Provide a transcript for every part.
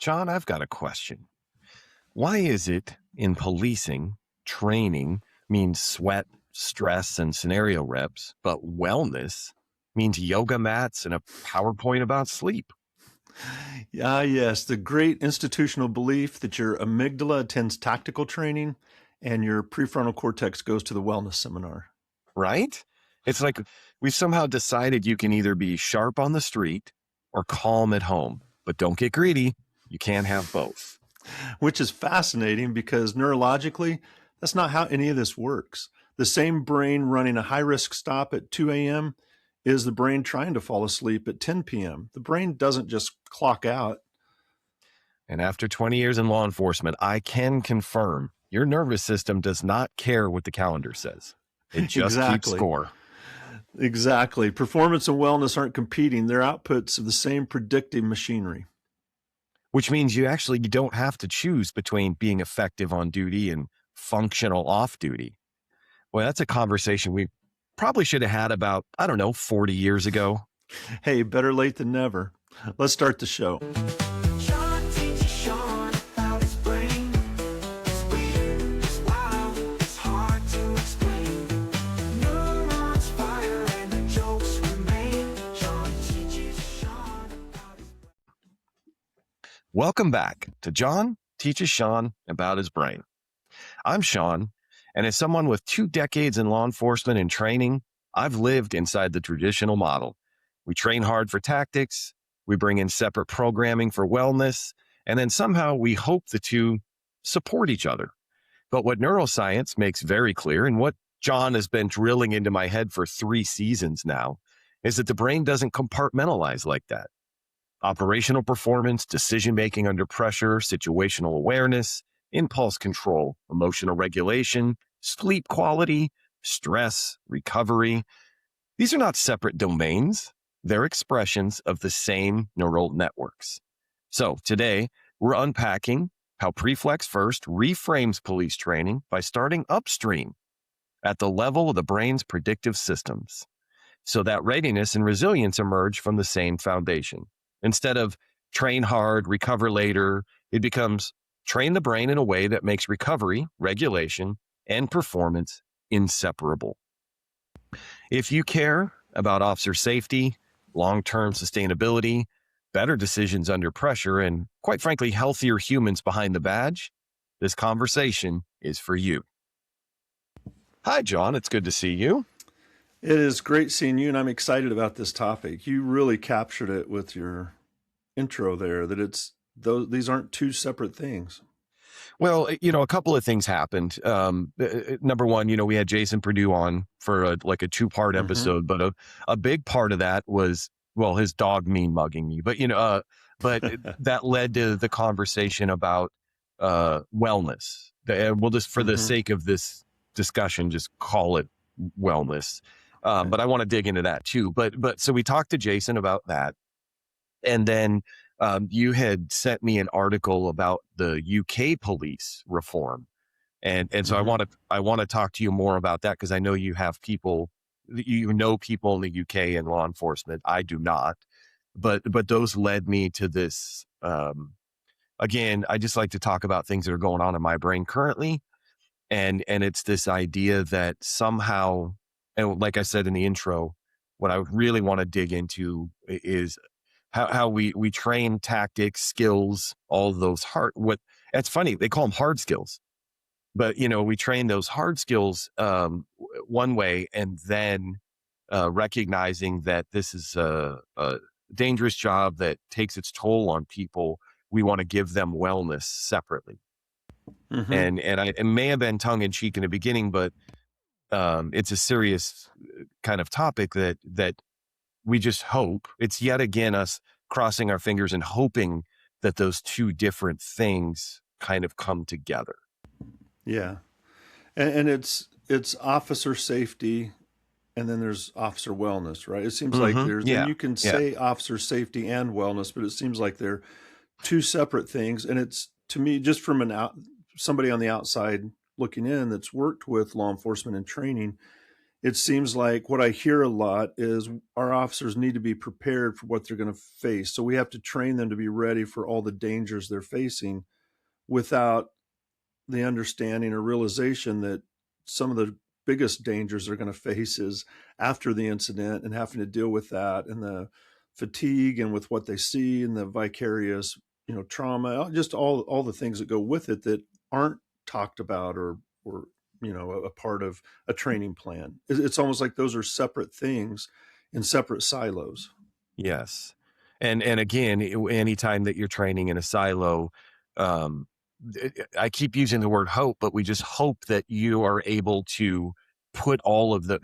John, I've got a question. Why is it in policing, training means sweat, stress, and scenario reps, but wellness means yoga mats and a PowerPoint about sleep? Yes, the great institutional belief that your amygdala attends tactical training and your prefrontal cortex goes to the wellness seminar. Right? It's like we've somehow decided you can either be sharp on the street or calm at home, but don't get greedy. You can't have both. Which is fascinating because neurologically, that's not how any of this works. The same brain running a high-risk stop at 2 a.m. is the brain trying to fall asleep at 10 p.m. The brain doesn't just clock out. And after 20 years in law enforcement, I can confirm your nervous system does not care what the calendar says. It just keeps score. Exactly. Performance and wellness aren't competing. They're outputs of the same predictive machinery. Which means you don't have to choose between being effective on duty and functional off duty. Well, that's a conversation we probably should have had about, 40 years ago. Hey, better late than never. Let's start the show. Welcome back to John Teaches Sean About His Brain. I'm Sean, and as someone with 2 decades in law enforcement and training, I've lived inside the traditional model. We train hard for tactics, we bring in separate programming for wellness, and then somehow we hope the two support each other. But what neuroscience makes very clear, and what John has been drilling into my head for 3 seasons now, is that the brain doesn't compartmentalize like that. Operational performance, decision-making under pressure, situational awareness, impulse control, emotional regulation, sleep quality, stress, recovery. These are not separate domains. They're expressions of the same neural networks. So today, we're unpacking how Preflex First reframes police training by starting upstream at the level of the brain's predictive systems, so that readiness and resilience emerge from the same foundation. Instead of train hard, recover later, it becomes train the brain in a way that makes recovery, regulation, and performance inseparable. If you care about officer safety, long-term sustainability, better decisions under pressure, and quite frankly, healthier humans behind the badge, this conversation is for you. Hi, John. It's good to see you. It is great seeing you, and I'm excited about this topic. You really captured it with your intro there, that these aren't 2 separate things. Well, a couple of things happened. Number one, we had Jason Purdue on for a 2-part episode, but a big part of that was, his dog mean mugging me, but that led to the conversation about wellness. We'll just, for the sake of this discussion, just call it wellness. But I want to dig into that too. But so we talked to Jason about that. And then you had sent me an article about the UK police reform. And so I want to talk to you more about that, because I know you have people in the UK in law enforcement. I do not. But those led me to this. Again, I just like to talk about things that are going on in my brain currently. And it's this idea that somehow, and like I said in the intro, what I really want to dig into is how we train tactics, skills, all of those it's funny, they call them hard skills, but we train those hard skills one way, and then recognizing that this is a dangerous job that takes its toll on people. We want to give them wellness separately. And it may have been tongue in cheek in the beginning, but it's a serious kind of topic that we just hope it's yet again us crossing our fingers and hoping that those 2 different things kind of come together. Yeah. And it's officer safety, and then there's officer wellness, right? It seems like then you can say officer safety and wellness, but it seems like they're 2 separate things. And it's, to me, just from somebody on the outside looking in that's worked with law enforcement and training, it seems like what I hear a lot is our officers need to be prepared for what they're going to face. So we have to train them to be ready for all the dangers they're facing without the understanding or realization that some of the biggest dangers they're going to face is after the incident and having to deal with that and the fatigue and with what they see and the vicarious, trauma, just all the things that go with it that aren't talked about or a part of a training plan. It's almost like those are separate things in separate silos. Yes. And again, anytime that you're training in a silo, um, I keep using the word hope, but we just hope that you are able to put all of the,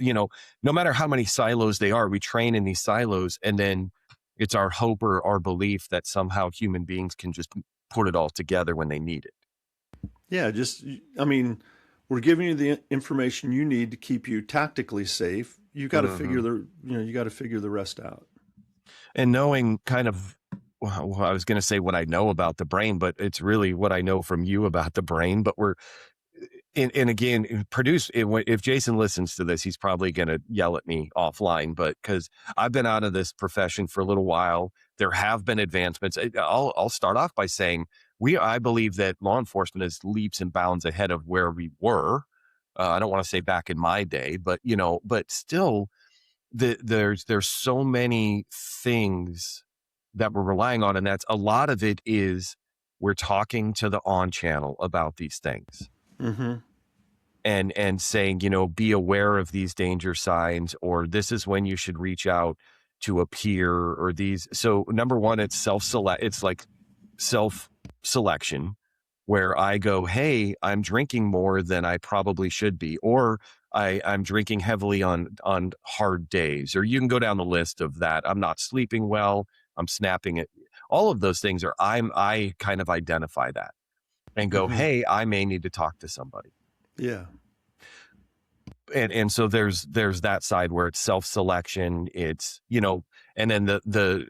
no matter how many silos they are, we train in these silos, and then it's our hope or our belief that somehow human beings can just put it all together when they need it. Yeah, we're giving you the information you need to keep you tactically safe. You got to figure the rest out. And knowing kind of, well, I was going to say what I know about the brain, but it's really what I know from you about the brain. But and again, if Jason listens to this, he's probably going to yell at me offline, but because I've been out of this profession for a little while, there have been advancements. I'll start off by saying I believe that law enforcement is leaps and bounds ahead of where we were. I don't want to say back in my day, but but still, there's so many things that we're relying on, and that's a lot of it is we're talking to the on channel about these things. Mm-hmm. And saying, be aware of these danger signs, or this is when you should reach out to a peer, or these. So number one, it's like self-selection, where I go, hey, I'm drinking more than I probably should be, or I'm drinking heavily on hard days, or you can go down the list of that. I'm not sleeping well. I'm snapping it. All of those things I kind of identify that and go, hey, I may need to talk to somebody. Yeah. And so there's that side where it's self-selection. It's, and then the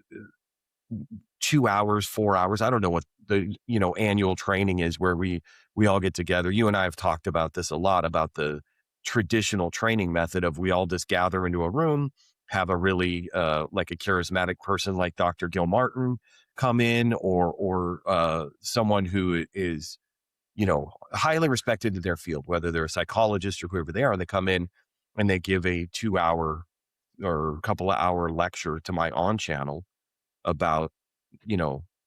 2 hours, 4 hours, I don't know what the, annual training is where we all get together. You and I have talked about this a lot, about the traditional training method of we all just gather into a room, have a really like a charismatic person like Dr. Gilmartin come in, or someone who is, highly respected in their field, whether they're a psychologist or whoever they are. They come in and they give a 2-hour or couple of hour lecture to my on channel about,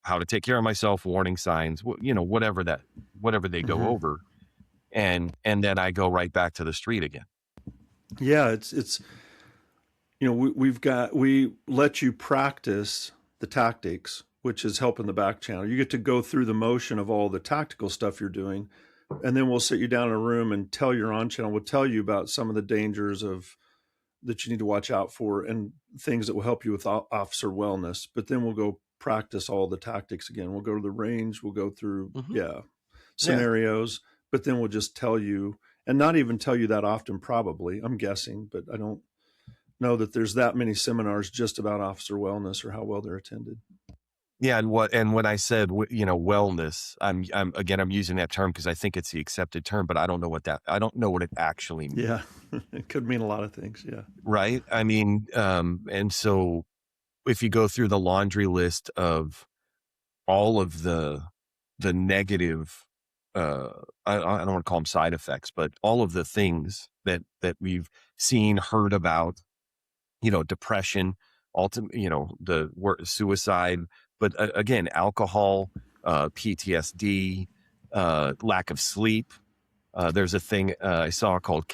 how to take care of myself, warning signs, whatever they go over. And then I go right back to the street again. Yeah. It's, we let you practice the tactics, which is helping the back channel. You get to go through the motion of all the tactical stuff you're doing. And then we'll sit you down in a room and tell your on channel, we'll tell you about some of the dangers that you need to watch out for and things that will help you with officer wellness. But then we'll go practice all the tactics again. We'll go to the range, we'll go through, scenarios, but then we'll just tell you, and not even tell you that often, probably, I'm guessing, but I don't know that there's that many seminars just about officer wellness or how well they're attended. Yeah. And when I said, wellness, I'm using that term because I think it's the accepted term, but I don't know what it actually means. Yeah. It could mean a lot of things. Yeah. Right. I mean, and so if you go through the laundry list of all of the negative, I don't want to call them side effects, but all of the things that we've seen, heard about, depression, suicide, but again, alcohol, PTSD, lack of sleep. There's a thing I saw called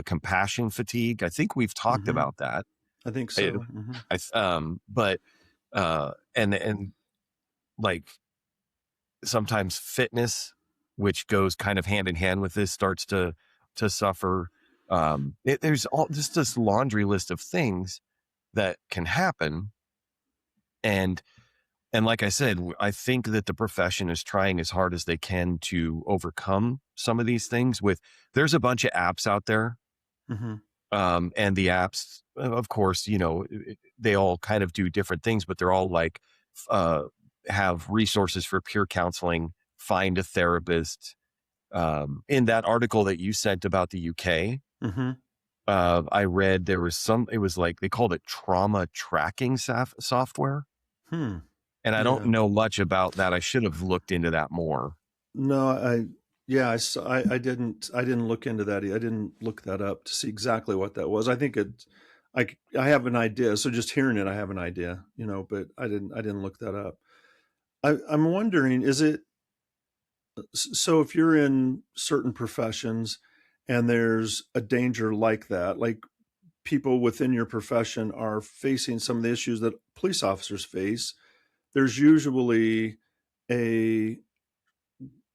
compassion fatigue. I think we've talked about that. I think so. But and like sometimes fitness, which goes kind of hand in hand with this, starts to suffer. There's just this laundry list of things that can happen. And like I said, I think that the profession is trying as hard as they can to overcome some of these things. There's a bunch of apps out there. And the apps, of course, they all kind of do different things, but they're all like, have resources for peer counseling, find a therapist. In that article that you sent about the UK, I read there was it was like, they called it trauma tracking software. And I don't Yeah. know much about that. I should have looked into that more. No, yeah, I didn't look into that. I didn't look that up to see exactly what that was. I think I have an idea. So just hearing it, I have an idea, but I didn't look that up. I'm wondering, is it, so if you're in certain professions and there's a danger like that, like people within your profession are facing some of the issues that police officers face, there's usually a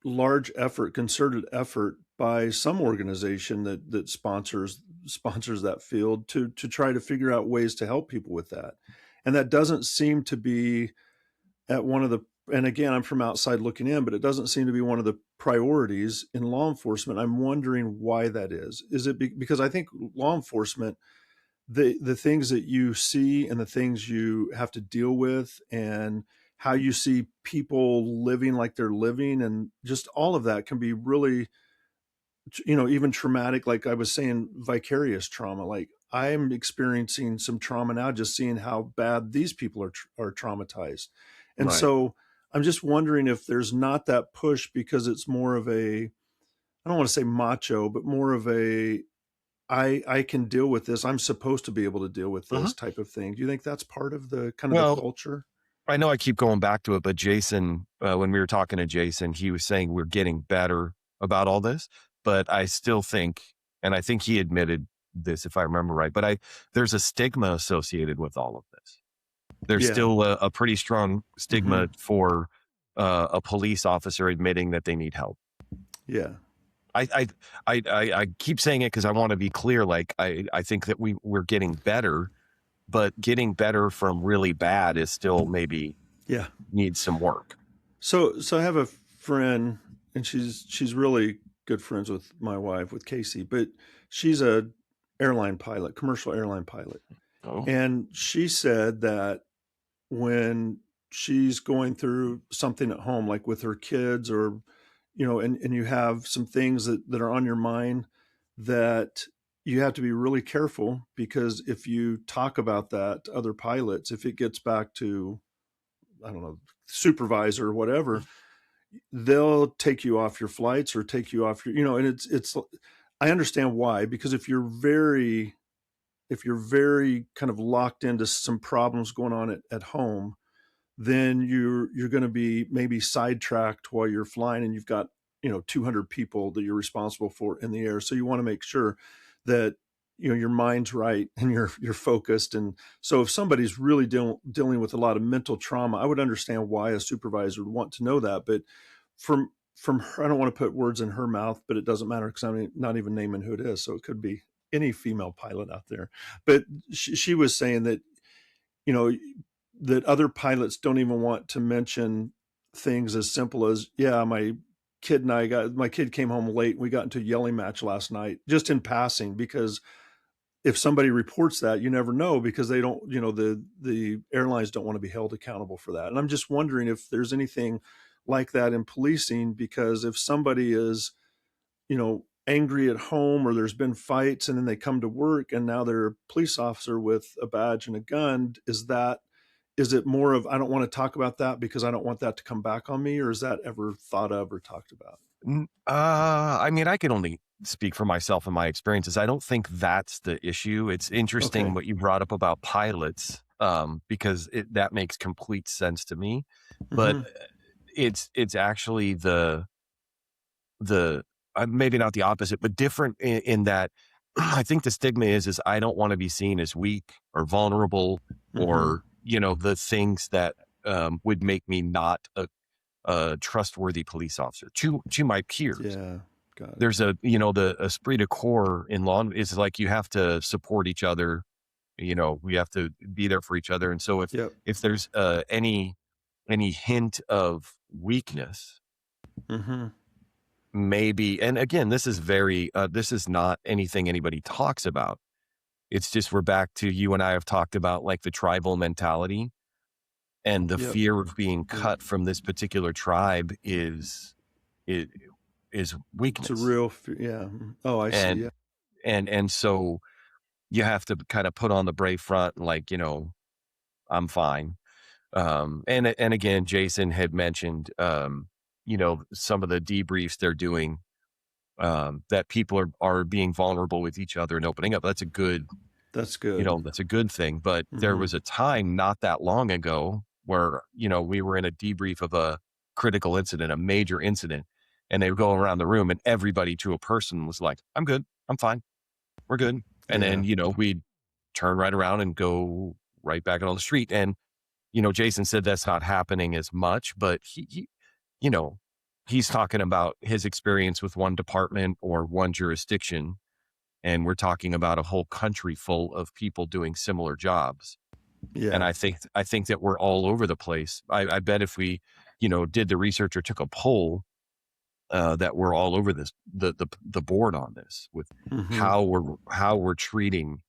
large effort, concerted effort by some organization that sponsors that field to try to figure out ways to help people with that. And that doesn't seem to be at one of the, and again, I'm from outside looking in, but it doesn't seem to be one of the priorities in law enforcement. I'm wondering why that is. Is it because I think law enforcement, the things that you see and the things you have to deal with and how you see people living like they're living and just all of that can be really, even traumatic. Like I was saying, vicarious trauma. Like I'm experiencing some trauma now just seeing how bad these people are traumatized. And Right. so I'm just wondering if there's not that push because it's more of a, I don't want to say macho, but more of a, I can deal with this. I'm supposed to be able to deal with this type of thing. Do you think that's part of the kind of the Well, culture? I know I keep going back to it, but Jason, when we were talking to Jason, he was saying we're getting better about all this, but I still think, and I think he admitted this if I remember right, but there's a stigma associated with all of this. There's Yeah. still a pretty strong Mm-hmm. stigma for a police officer admitting that they need help. Yeah. I keep saying it because I want to be clear. Like I think that we're getting better, but getting better from really bad is still maybe Yeah. needs some work. So I have a friend, and she's really good friends with my wife, with Casey, but she's a airline pilot, commercial airline pilot. Oh, And she said that when she's going through something at home, like with her kids or, and you have some things that are on your mind, that you have to be really careful because if you talk about that to other pilots, if it gets back to, I don't know, supervisor or whatever, they'll take you off your flights or take you off your, and it's, I understand why, because if you're very kind of locked into some problems going on at home, then you're going to be maybe sidetracked while you're flying and you've got 200 people that you're responsible for in the air, so you want to make sure that your mind's right and you're focused. And so if somebody's really dealing with a lot of mental trauma, I would understand why a supervisor would want to know that. But from her, I don't want to put words in her mouth, but it doesn't matter because I'm not even naming who it is, so it could be any female pilot out there. But she was saying that you know that other pilots don't even want to mention things as simple as, yeah, my kid came home late, we got into a yelling match last night, just in passing, because if somebody reports that, you never know, because they don't, the airlines don't want to be held accountable for that. And I'm just wondering if there's anything like that in policing, because if somebody is, angry at home, or there's been fights, and then they come to work and now they're a police officer with a badge and a gun, is it more of, I don't want to talk about that because I don't want that to come back on me, or is that ever thought of or talked about? I mean, I can only speak for myself and my experiences. I don't think that's the issue. It's interesting Okay. what you brought up about pilots, because that makes complete sense to me. But Mm-hmm. it's actually the maybe not the opposite, but different in that I think the stigma is I don't want to be seen as weak or vulnerable, Mm-hmm. or the things that would make me not a trustworthy police officer to my peers. Yeah. Got it. There's the esprit de corps in law is like you have to support each other. We have to be there for each other. And so if Yep. if there's any hint of weakness, Mm-hmm. maybe, and again, this is not anything anybody talks about. It's just we're back to, you and I have talked about, like, the tribal mentality, and the Yep. fear of being Yep. cut from this particular tribe is It's a weakness. real, yeah. Oh, I see. And Yeah. and so you have to kind of put on the brave front and like, I'm fine. And again, Jason had mentioned, some of the debriefs they're doing, that people are being vulnerable with each other and opening up. That's a good, That's good. that's a good thing. But there was a time not that long ago where, we were in a debrief of a critical incident, a major incident, and they would go around the room and everybody to a person was like, I'm good. I'm fine. We're good. And Yeah. then, we'd turn right around and go right back on the street. And, Jason said that's not happening as much, but you know, he's talking about his experience with one department or one jurisdiction. And we're talking about a whole country full of people doing similar jobs. And Yeah. I think that we're all over the place. I bet if we, did the research or took a poll, that we're all over this, the board on this with how we're treating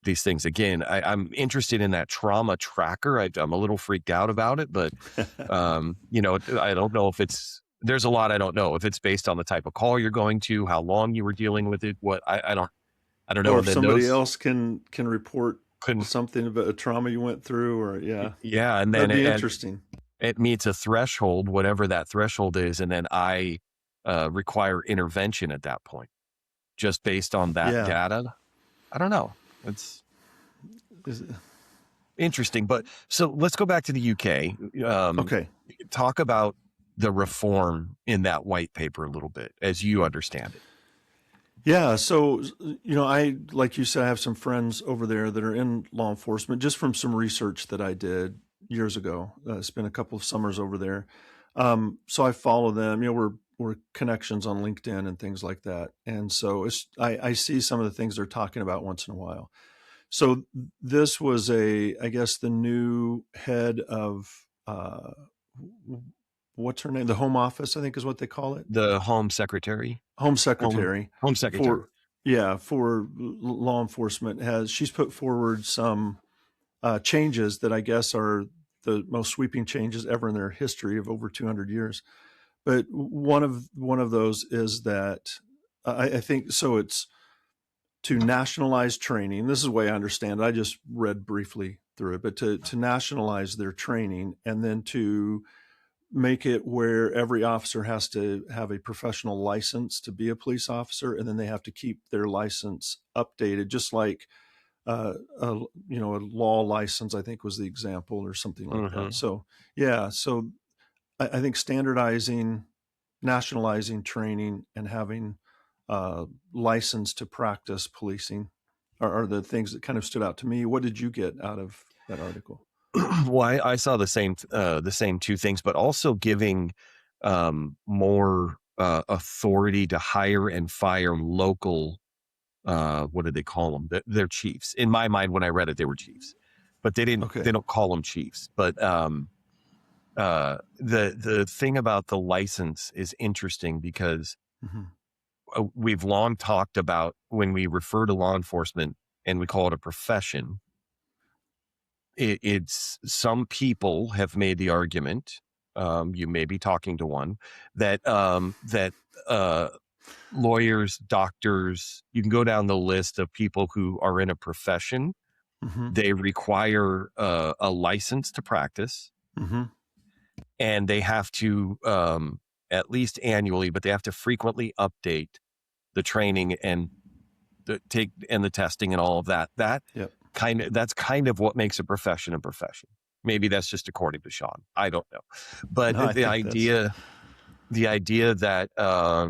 these things. Again, I'm interested in that trauma tracker. I'm a little freaked out about it, but I don't know if there's a lot I don't know if it's based on the type of call you're going to, how long you were dealing with it, what I don't know. Or And if then somebody else can report couldn't, something about a trauma you went through, or yeah, and then that'd be interesting. It meets a threshold, whatever that threshold is, and then I require intervention at that point, just based on that data. I don't know. It's interesting, but so let's go back to the UK. Okay. Talk about the reform in that white paper a little bit as you understand it. Yeah. So, like you said, I have some friends over there that are in law enforcement just from some research that I did years ago. Spent a couple of summers over there. So I follow them, we're connections on LinkedIn and things like that. And so I see some of the things they're talking about once in a while. So this was I guess the new head of, what's her name? The Home Office, I think is what they call it. The Home Secretary. Home Secretary. Home Secretary. For law enforcement she's put forward some changes that I guess are the most sweeping changes ever in their history of over 200 years. But one of those is that I think so. It's to nationalize training. This is the way I understand it. I just read briefly through it, but to nationalize their training and then to make it where every officer has to have a professional license to be a police officer, and then they have to keep their license updated, just like a law license, I think was the example, or something like that. So so I think standardizing, nationalizing training, and having license to practice policing are the things that kind of stood out to me. What did you get out of that article? Well, I saw the same two things, but also giving more authority to hire and fire local. What did they call them? They're chiefs. In my mind, when I read it, they were chiefs, but they didn't. Okay. They don't call them chiefs. But the thing about the license is interesting because we've long talked about when we refer to law enforcement and we call it a profession. It's some people have made the argument, you may be talking to one, that lawyers, doctors, you can go down the list of people who are in a profession. They require a license to practice, and they have to at least annually, but they have to frequently update the training and the testing and all of that. That's kind of what makes a profession a profession. Maybe that's just according to Sean. I don't know. But No, the idea that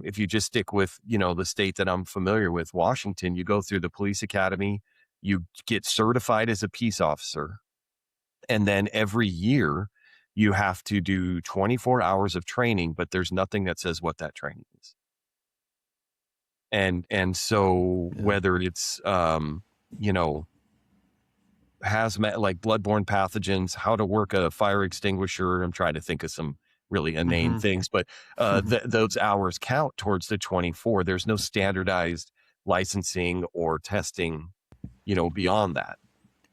if you just stick with, the state that I'm familiar with, Washington, you go through the police academy, you get certified as a peace officer. And then every year you have to do 24 hours of training, but there's nothing that says what that training is. And so whether it's, hazmat, like bloodborne pathogens, how to work a fire extinguisher. I'm trying to think of some really inane things, but those hours count towards the 24. There's no standardized licensing or testing, beyond that.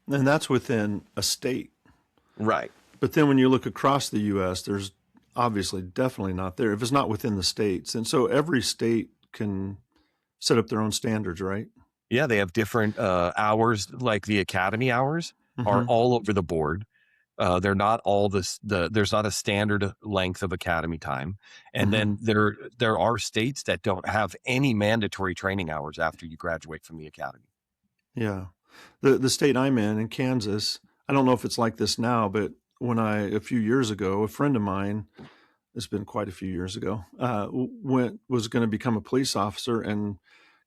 And that's within a state. Right. But then when you look across the U.S., there's obviously definitely not there if it's not within the states. And so every state can set up their own standards, right? Yeah, they have different hours, like the academy hours are all over the board. They're not all there's not a standard length of academy time. And then there are states that don't have any mandatory training hours after you graduate from the academy. Yeah. The state I'm in Kansas, I don't know if it's like this now, but a few years ago, a friend of mine, it's been quite a few years ago, was going to become a police officer and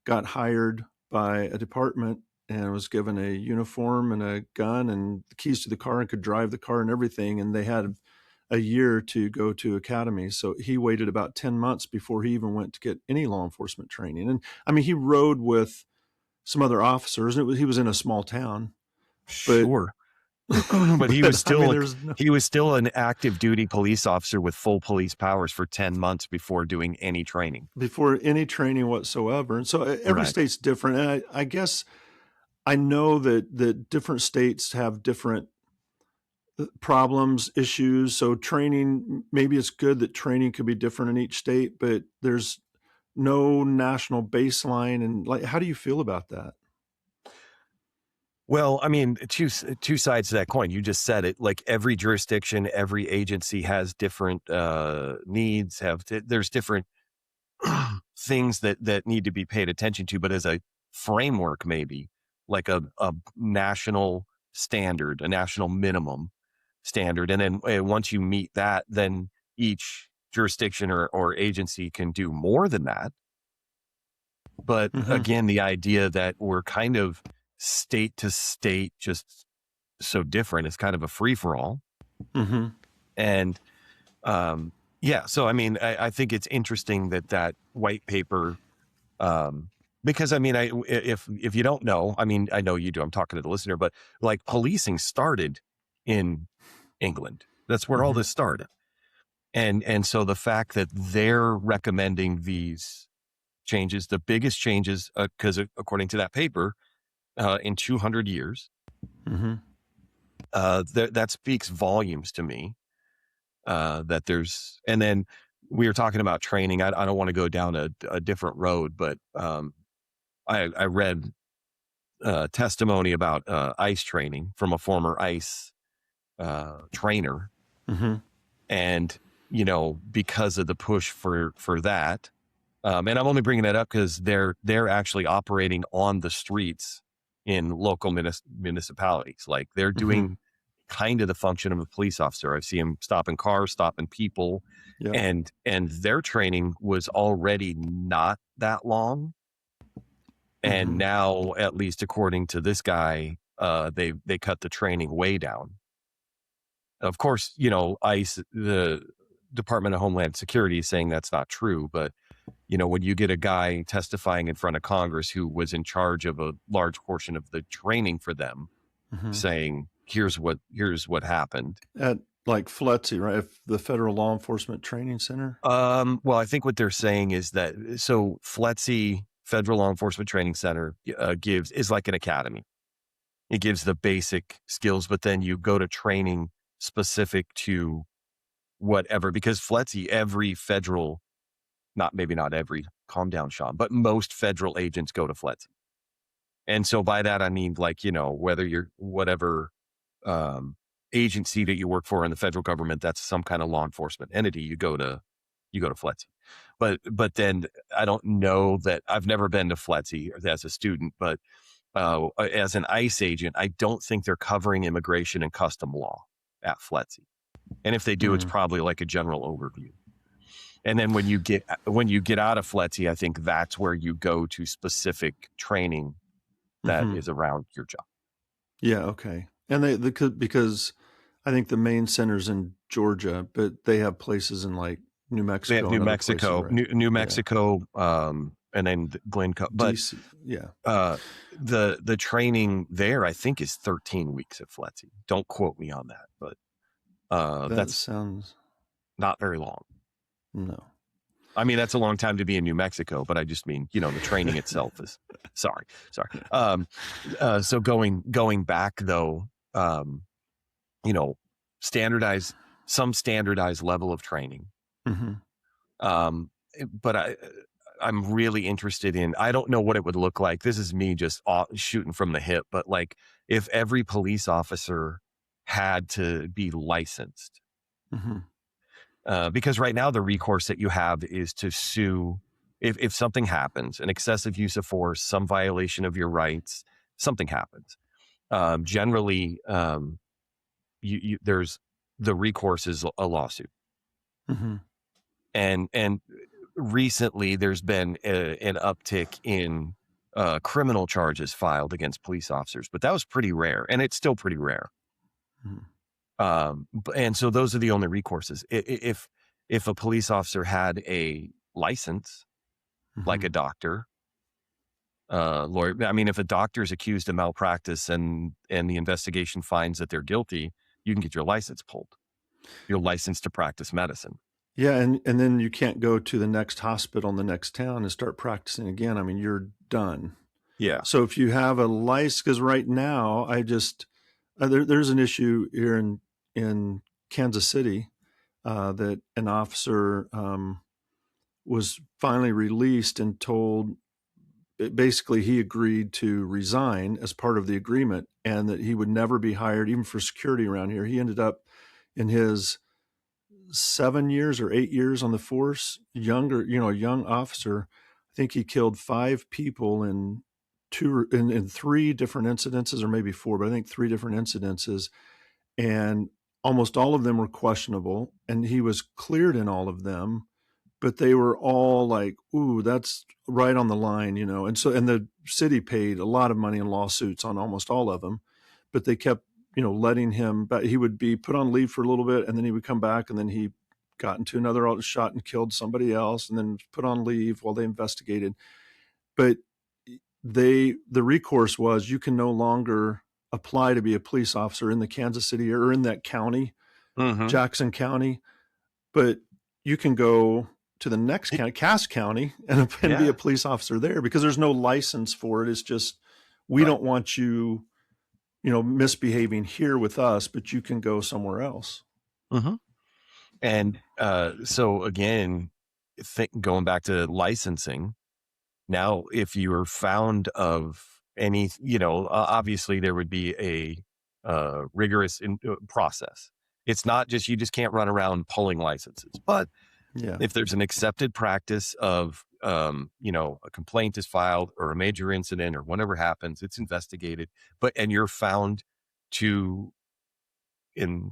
got hired by a department and was given a uniform and a gun and the keys to the car and could drive the car and everything. And they had a year to go to academy. So he waited about 10 months before he even went to get any law enforcement training. And I mean, he rode with some other officers, and he was in a small town. Sure. But he was I mean, still he was still an active duty police officer with full police powers for 10 months before doing any training. Before any training whatsoever. And so every state's different. And I guess I know that different states have different problems, issues. So training, maybe it's good that training could be different in each state, but there's no national baseline. And like, how do you feel about that? Well, I mean, two sides to that coin. You just said it. Like every jurisdiction, every agency has different needs. There's different things that need to be paid attention to. But as a framework, maybe like a national standard, a national minimum standard, and then once you meet that, then each jurisdiction or agency can do more than that. But again, the idea that we're kind of state to state, just so different. It's kind of a free for all. And yeah, so I mean, I think it's interesting that white paper, because I mean, if you don't know, I mean, I know you do. I'm talking to the listener, but like policing started in England. That's where all this started. And so the fact that they're recommending these changes, the biggest changes, because according to that paper, in 200 years, that speaks volumes to me. That there's, and then we were talking about training. I don't want to go down a different road, but I read testimony about ICE training from a former ICE trainer, and you know, because of the push for that, and I'm only bringing that up because they're actually operating on the streets in local municipalities. Like they're doing kind of the function of a police officer. I see them stopping cars, stopping people, and their training was already not that long. And now, at least according to this guy, they cut the training way down. Of course, you know, ICE, the Department of Homeland Security, is saying that's not true. But you know, when you get a guy testifying in front of Congress who was in charge of a large portion of the training for them, saying, here's what happened at like FLETC, right? The Federal Law Enforcement Training Center. Well, I think what they're saying is that, so FLETC, Federal Law Enforcement Training Center, is like an academy. It gives the basic skills, but then you go to training specific to whatever, because FLETC, every federal, maybe not every, calm down, Sean, but most federal agents go to FLETC. And so by that, I mean, like, you know, whether you're whatever agency that you work for in the federal government, that's some kind of law enforcement entity, you go to FLETC. But then I don't know that, I've never been to FLETC as a student, but as an ICE agent, I don't think they're covering immigration and custom law at FLETC. And if they do, it's probably like a general overview. And then when you get out of FLETC, I think that's where you go to specific training that is around your job. Yeah. Okay. And they could, because I think the main center's in Georgia, but they have places in like New Mexico. They have New Mexico, places, right? New Mexico, and then Glen. But DC, the training there, I think, is 13 weeks at FLETC. Don't quote me on that, but that sounds not very long. No. I mean, that's a long time to be in New Mexico, but I just mean, you know, the training itself is sorry. So going back though, you know, some standardized level of training. But I'm really interested in, I don't know what it would look like. This is me just shooting from the hip, but like if every police officer had to be licensed, because right now the recourse that you have is to sue if something happens, an excessive use of force, some violation of your rights, something happens. Generally, there's the recourse is a lawsuit, and recently there's been an uptick in criminal charges filed against police officers, but that was pretty rare, and it's still pretty rare. And so those are the only recourses. If a police officer had a license, like a doctor, lawyer, I mean, if a doctor is accused of malpractice and the investigation finds that they're guilty, you can get your license pulled. You're licensed to practice medicine. Yeah, and then you can't go to the next hospital in the next town and start practicing again. I mean, you're done. Yeah. So if you have a license, because right now there's an issue here in Kansas City that an officer was finally released and told, basically he agreed to resign as part of the agreement, and that he would never be hired even for security around here. He ended up in his 7 years or 8 years on the force, a young officer. I think he killed 5 people in 3 different incidences, or maybe 4, but I think 3 different incidences. And almost all of them were questionable, and he was cleared in all of them, but they were all like, ooh, that's right on the line, And so, and the city paid a lot of money in lawsuits on almost all of them, but they kept, letting him, but he would be put on leave for a little bit, and then he would come back, and then he got into another shot and killed somebody else, and then put on leave while they investigated. But the recourse was, you can no longer apply to be a police officer in the Kansas City or in that county, Jackson County, but you can go to the next county, Cass County, and be a police officer there, because there's no license for it. It's just, we don't want you, misbehaving here with us, but you can go somewhere else. And so again, going back to licensing, now if you were found of any, obviously there would be a rigorous process. It's not just, you just can't run around pulling licenses, but if there's an accepted practice of, a complaint is filed or a major incident or whatever happens, it's investigated, and you're found to, in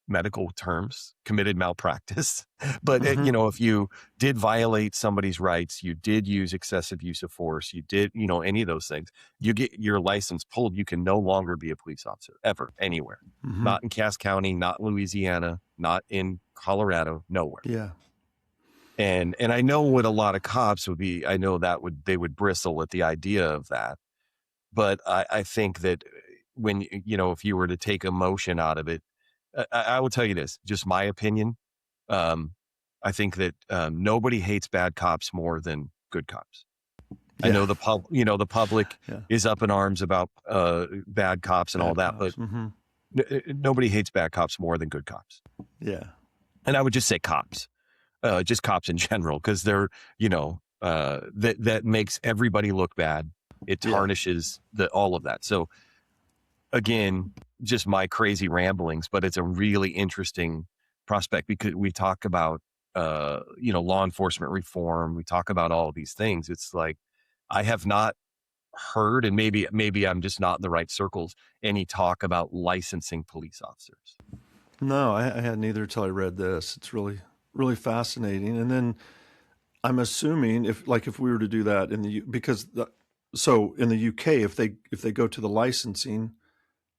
medical terms, committed malpractice. But, if you did violate somebody's rights, you did use excessive use of force, you did, any of those things, you get your license pulled, you can no longer be a police officer ever, anywhere. Not in Cass County, not in Louisiana, not in Colorado, nowhere. Yeah. And I know what a lot of cops would be, I know they would bristle at the idea of that. But I think that when, if you were to take emotion out of it, I will tell you this, just my opinion. I think that nobody hates bad cops more than good cops. I know the public is up in arms about bad cops and all that, but nobody hates bad cops more than good cops. Yeah. And I would just say cops. Just cops in general, because they're, that makes everybody look bad. It tarnishes all of that. So again, just my crazy ramblings, but it's a really interesting prospect, because we talk about, law enforcement reform. We talk about all of these things. It's like, I have not heard, and maybe I'm just not in the right circles, any talk about licensing police officers. No, I hadn't either until I read this. It's really, really fascinating. And then I'm assuming if we were to do that in so in the UK, if they go to the licensing,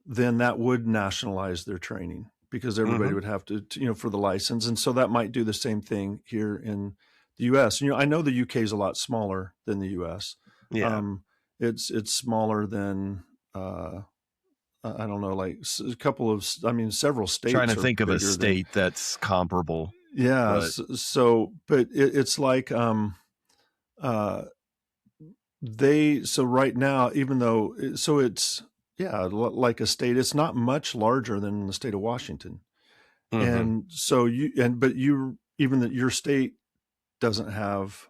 then that would nationalize their training, because everybody would have to, for the license. And so that might do the same thing here in the US. I know the UK is a lot smaller than the US. Yeah. It's smaller than, I don't know, like a couple of, several states. Trying to think of a state that's comparable. Yeah. But it's like, so right now, even though, so it's, like a state, it's not much larger than the state of Washington. And so your state doesn't have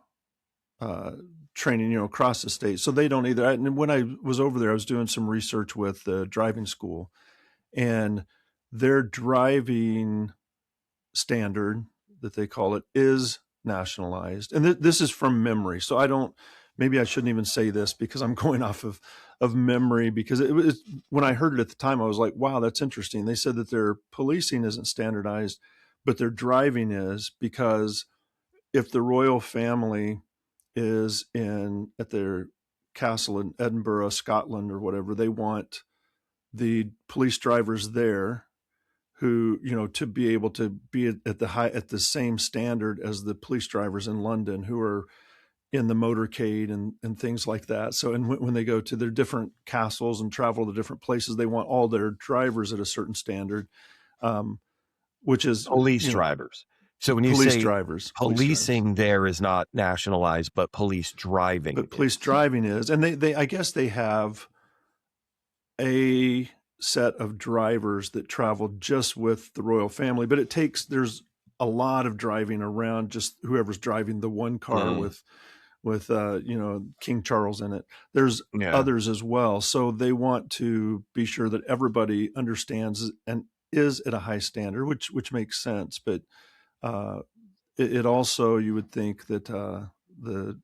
training, across the state. So they don't either. And when I was over there, I was doing some research with the driving school, and their driving standard that they call it is nationalized. And this is from memory. So maybe I shouldn't even say this because I'm going off of memory, because it was, when I heard it at the time, I was like, wow, that's interesting. They said that their policing isn't standardized, but their driving is, because if the royal family is at their castle in Edinburgh, Scotland, or whatever, they want the police drivers there who, to be able to be at the same standard as the police drivers in London who are in the motorcade and things like that. So, and when they go to their different castles and travel to different places, they want all their drivers at a certain standard, which is police drivers. So when you say policing, there is not nationalized, but police driving. But police driving is, and they I guess they have a set of drivers that travel just with the royal family, but there's a lot of driving around, just whoever's driving the one car with King Charles in it. There's others as well. So they want to be sure that everybody understands and is at a high standard, which makes sense. But it also, you would think that the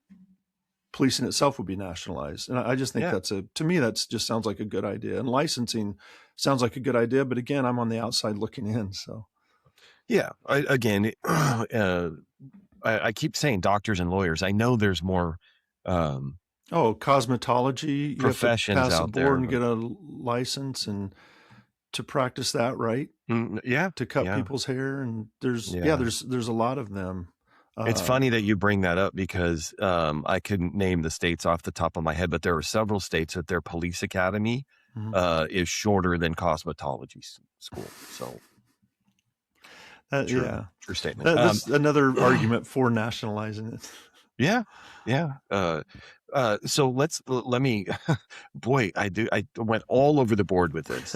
policing itself would be nationalized. And I just think to me, that's just sounds like a good idea. And licensing sounds like a good idea. But again, I'm on the outside looking in. So, I keep saying doctors and lawyers. I know there's more. Cosmetology professions, you have to pass out a board there and get a license and to practice that, right? To cut people's hair, and there's a lot of them. It's funny that you bring that up, because I couldn't name the states off the top of my head, but there are several states that their police academy is shorter than cosmetology school. So true statement. That's another argument for nationalizing it. So let me, boy, I went all over the board with this,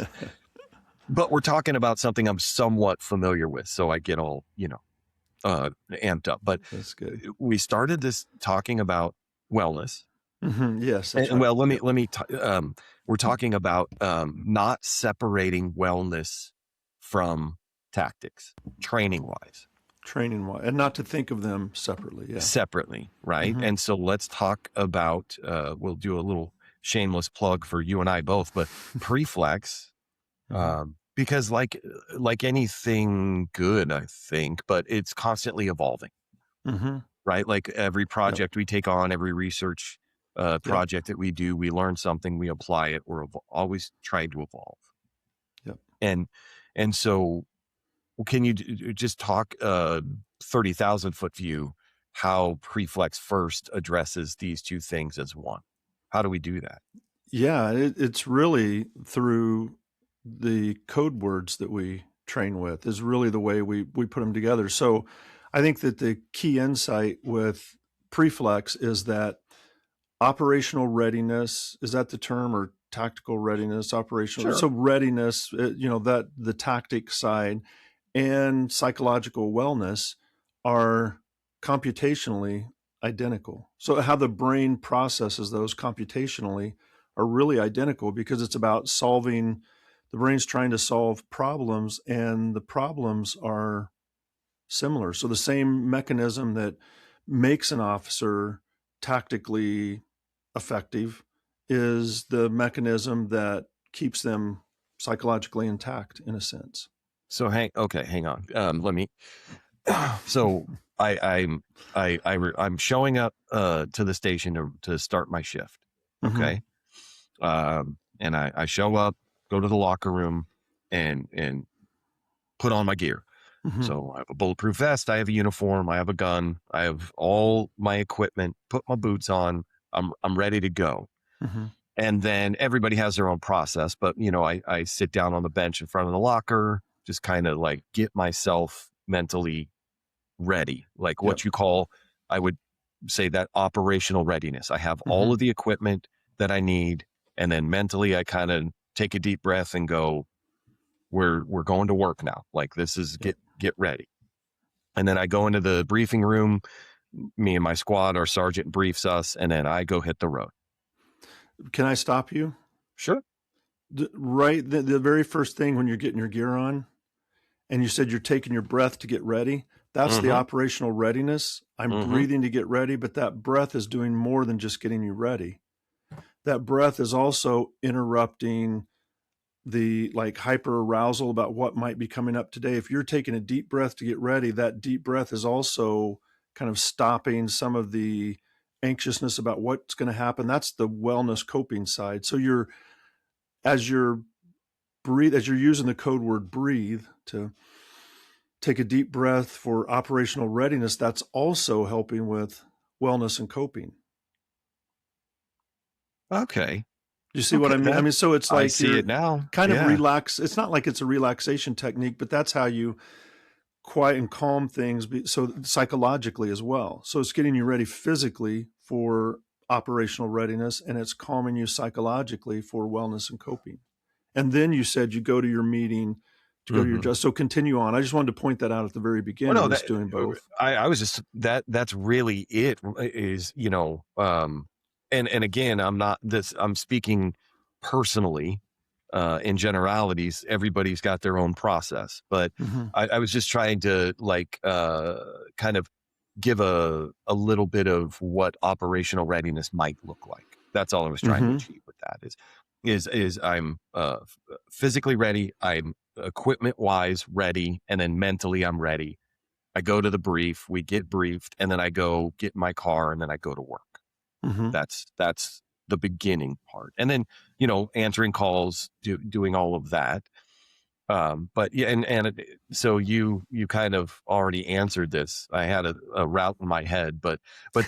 but we're talking about something I'm somewhat familiar with. So I get all, amped up, but that's good. We started this talking about wellness. Yes. And, well, let me, we're talking about not separating wellness from tactics, training wise, and not to think of them separately. Separately. Right. And so let's talk about, we'll do a little shameless plug for you and I both, but Preflex, because like anything good, I think, but it's constantly evolving, right? Like every project we take on, every research project that we do, we learn something, we apply it, we're always trying to evolve. And so can you just talk 30,000 foot view, how Preflex first addresses these two things as one? How do we do that? Yeah, it's really through the code words that we train with is really the way we put them together. So I think that the key insight with Preflex is that operational readiness, is that the term, or tactical readiness, operational? Sure. So readiness, that the tactic side and psychological wellness are computationally identical. So how the brain processes those computationally are really identical, because it's about the brain's trying to solve problems, and the problems are similar. So the same mechanism that makes an officer tactically effective is the mechanism that keeps them psychologically intact, in a sense. So hang on. Let me. So I'm showing up to the station to start my shift. Okay. And I show up, go to the locker room, and put on my gear. So I have a bulletproof vest, I have a uniform, I have a gun, I have all my equipment, put my boots on, I'm ready to go. And then everybody has their own process, but I sit down on the bench in front of the locker, just kind of like get myself mentally ready, like what you call, I would say, that operational readiness. I have all of the equipment that I need, and then mentally I kind of take a deep breath and go, we're going to work now. Like, this is get ready. And then I go into the briefing room. me and my squad, our sergeant briefs us, and then I go hit the road. Can I stop you? Sure. The very first thing when you're getting your gear on, and you said you're taking your breath to get ready, that's the operational readiness. I'm breathing to get ready, but that breath is doing more than just getting you ready. That breath is also interrupting the like hyper arousal about what might be coming up today. If you're taking a deep breath to get ready, that deep breath is also kind of stopping some of the anxiousness about what's going to happen. That's the wellness coping side. So as you're using the code word breathe to take a deep breath for operational readiness, that's also helping with wellness and coping. Okay. You see what I mean? I mean, so it's like I see it now. Kind of relax. It's not like it's a relaxation technique, but that's how you quiet and calm things. So psychologically as well. So it's getting you ready physically for operational readiness, and it's calming you psychologically for wellness and coping. And then you said you go to your meeting to go to your job. So continue on. I just wanted to point that out at the very beginning. Well, no, doing both. I was just that's really it is, and again, I'm speaking personally, in generalities. Everybody's got their own process, but I was just trying to kind of give a little bit of what operational readiness might look like. That's all I was trying to achieve with that is I'm physically ready, I'm equipment wise ready, and then mentally I'm ready. I go to the brief, we get briefed, and then I go get in my car, and then I go to work. That's the beginning part, and then answering calls, doing all of that. But yeah, so you kind of already answered this. I had a route in my head, but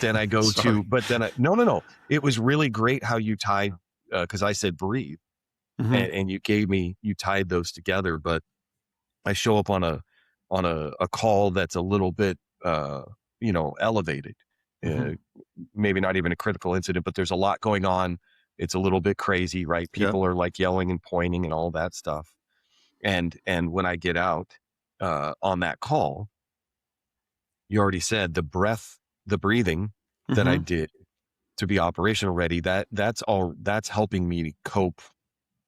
then I go to, but then no, it was really great how you tied, because I said breathe, and you tied those together. But I show up on a call that's a little bit elevated, maybe not even a critical incident, but there's a lot going on. It's a little bit crazy, right? People are like yelling and pointing and all that stuff. And when I get out on that call, you already said the breathing that I did to be operational ready, that's helping me to cope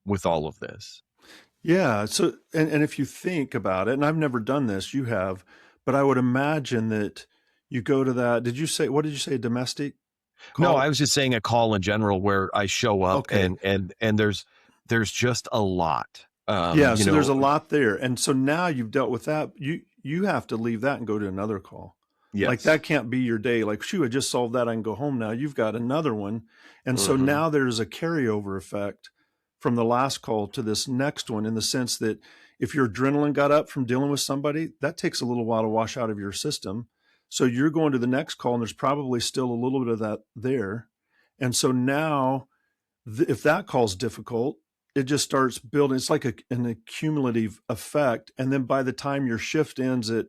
with all of this. Yeah. So, and if you think about it, and I've never done this, you have, but I would imagine that you go to that. What did you say? Domestic call? No, I was just saying a call in general where I show up and there's just a lot. So there's a lot there. And so now you've dealt with that. You have to leave that and go to another call. Yes. Like that can't be your day. Like, shoot, I just solved that. I can go home now. You've got another one. And so now there's a carryover effect from the last call to this next one, in the sense that if your adrenaline got up from dealing with somebody, that takes a little while to wash out of your system. So you're going to the next call, and there's probably still a little bit of that there. And so now if that call's difficult, it just starts building. It's like an accumulative effect. And then by the time your shift ends at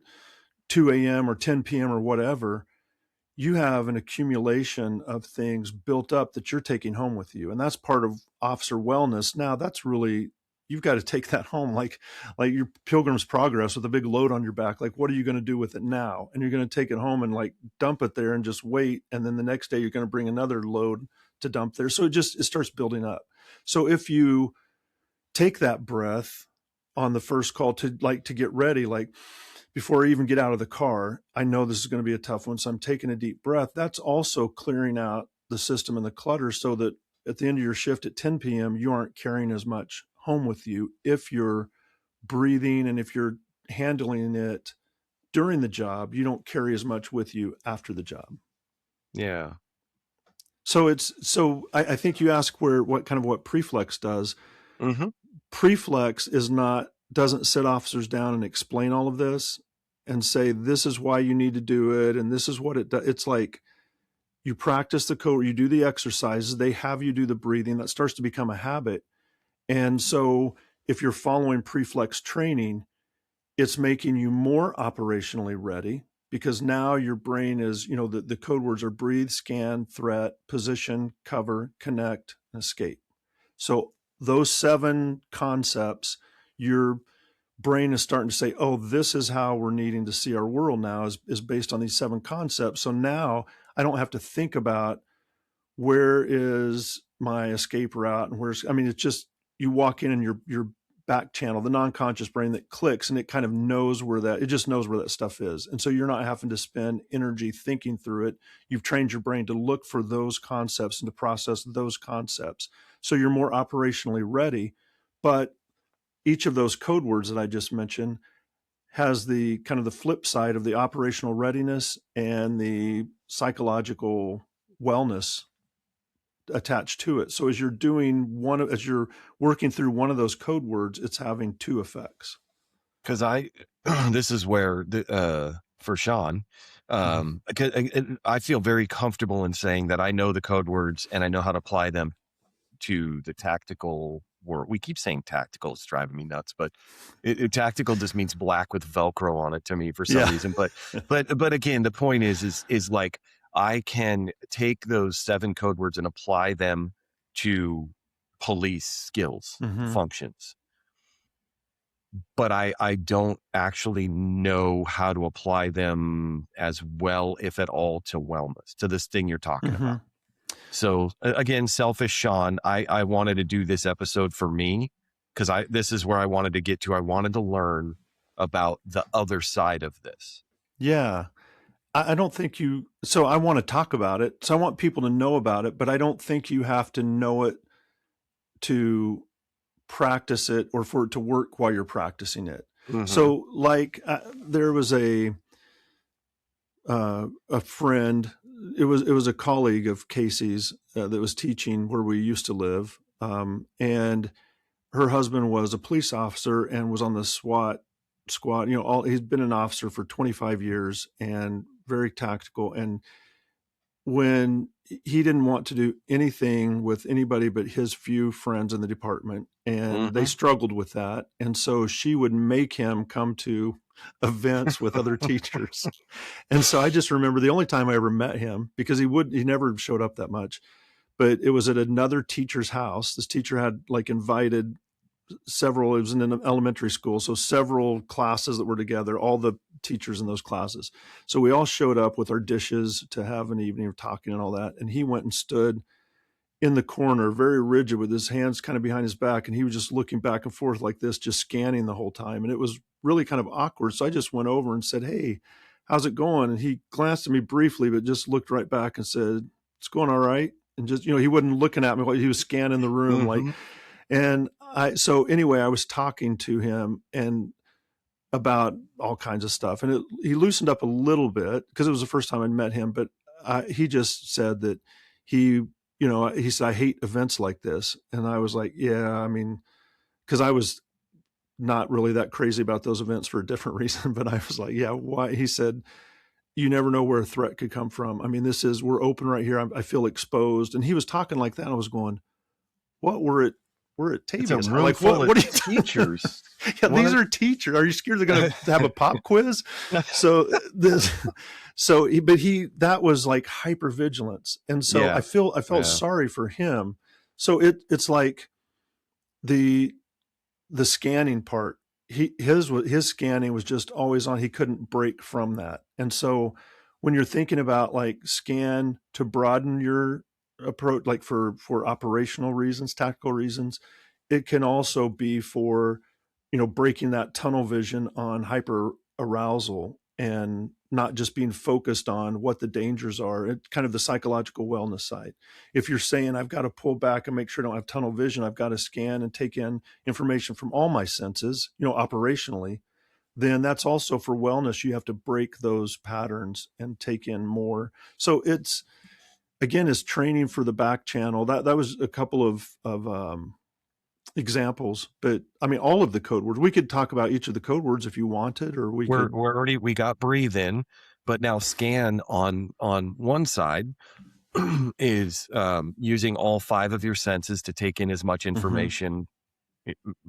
2 a.m. or 10 p.m. or whatever, you have an accumulation of things built up that you're taking home with you. And that's part of officer wellness. Now that's really, you've got to take that home, like your Pilgrim's Progress with a big load on your back. Like, what are you going to do with it now? And you're going to take it home and like dump it there and just wait. And then the next day you're going to bring another load to dump there. So it starts building up. So if you take that breath on the first call to get ready, like before I even get out of the car, I know this is going to be a tough one. So I'm taking a deep breath. That's also clearing out the system and the clutter so that at the end of your shift at 10 p.m., you aren't carrying as much home with you if you're breathing, and if you're handling it during the job, you don't carry as much with you after the job. Yeah. So I think you ask what Preflex does. Preflex doesn't sit officers down and explain all of this and say, this is why you need to do it, and this is what it does. It's like you practice the code, you do the exercises, they have you do the breathing. That starts to become a habit. And so if you're following Preflex training, it's making you more operationally ready, because now your brain is, the code words are breathe, scan, threat, position, cover, connect, and escape. So those 7 concepts, you're brain is starting to say, oh, this is how we're needing to see our world now is based on these 7 concepts. So now I don't have to think about where is my escape route and it's just, you walk in and your back channel, the non-conscious brain that clicks, and it kind of knows it just knows where that stuff is. And so you're not having to spend energy thinking through it. You've trained your brain to look for those concepts and to process those concepts. So you're more operationally ready. But each of those code words that I just mentioned has the kind of the flip side of the operational readiness and the psychological wellness attached to it. So as you're working through one of those code words, it's having 2 effects. Because this is where for Sean, I feel very comfortable in saying that I know the code words and I know how to apply them to the tactical world. We keep saying tactical, it's driving me nuts, but tactical just means black with Velcro on it to me for some reason. But again, the point is like, I can take those 7 code words and apply them to police skills, functions. But I don't actually know how to apply them as well, if at all, to wellness, to this thing you're talking about. So again, selfish Sean, I wanted to do this episode for me because this is where I wanted to get to. I wanted to learn about the other side of this. Yeah. I don't think so I want to talk about it. So I want people to know about it, but I don't think you have to know it to practice it or for it to work while you're practicing it. So like there was a friend, it was a colleague of Casey's that was teaching where we used to live. And her husband was a police officer and was on the SWAT squad. He's been an officer for 25 years and very tactical. And when he didn't want to do anything with anybody but his few friends in the department, and they struggled with that. And so she would make him come to events with other teachers. And so I just remember the only time I ever met him, because he never showed up that much, but it was at another teacher's house. This teacher had invited several, it was in an elementary school, so several classes that were together, all the teachers in those classes. So we all showed up with our dishes to have an evening of talking and all that. And he went and stood in the corner, very rigid, with his hands kind of behind his back. And he was just looking back and forth like this, just scanning the whole time. And it was really kind of awkward. So I just went over and said, "Hey, how's it going?" And he glanced at me briefly, but just looked right back and said, "It's going all right." And just, he wasn't looking at me while he was scanning the room. So anyway, I was talking to him and about all kinds of stuff. And he loosened up a little bit because it was the first time I'd met him. But he just said that he said, "I hate events like this." And I was like, yeah, because I was not really that crazy about those events for a different reason. But I was like, yeah, why? He said, "You never know where a threat could come from. We're open right here. I feel exposed." And he was talking like that. I was going, what? We're at Tavia's. Like, what are you teachers? These are teachers. Are you scared they're going to have a pop quiz? But that was like hypervigilance. And so I felt sorry for him. So it's like the scanning part, his scanning was just always on. He couldn't break from that. And so when you're thinking about like scan to broaden your approach, like for operational reasons, tactical reasons, it can also be for, breaking that tunnel vision on hyper arousal and not just being focused on what the dangers are. It's kind of the psychological wellness side. If you're saying, I've got to pull back and make sure I don't have tunnel vision, I've got to scan and take in information from all my senses, operationally, then that's also for wellness. You have to break those patterns and take in more. So it's training for the back channel. That was a couple of examples, but all of the code words. We could talk about each of the code words if you wanted, or we got breathe in, but now scan on one side is using all 5 of your senses to take in as much information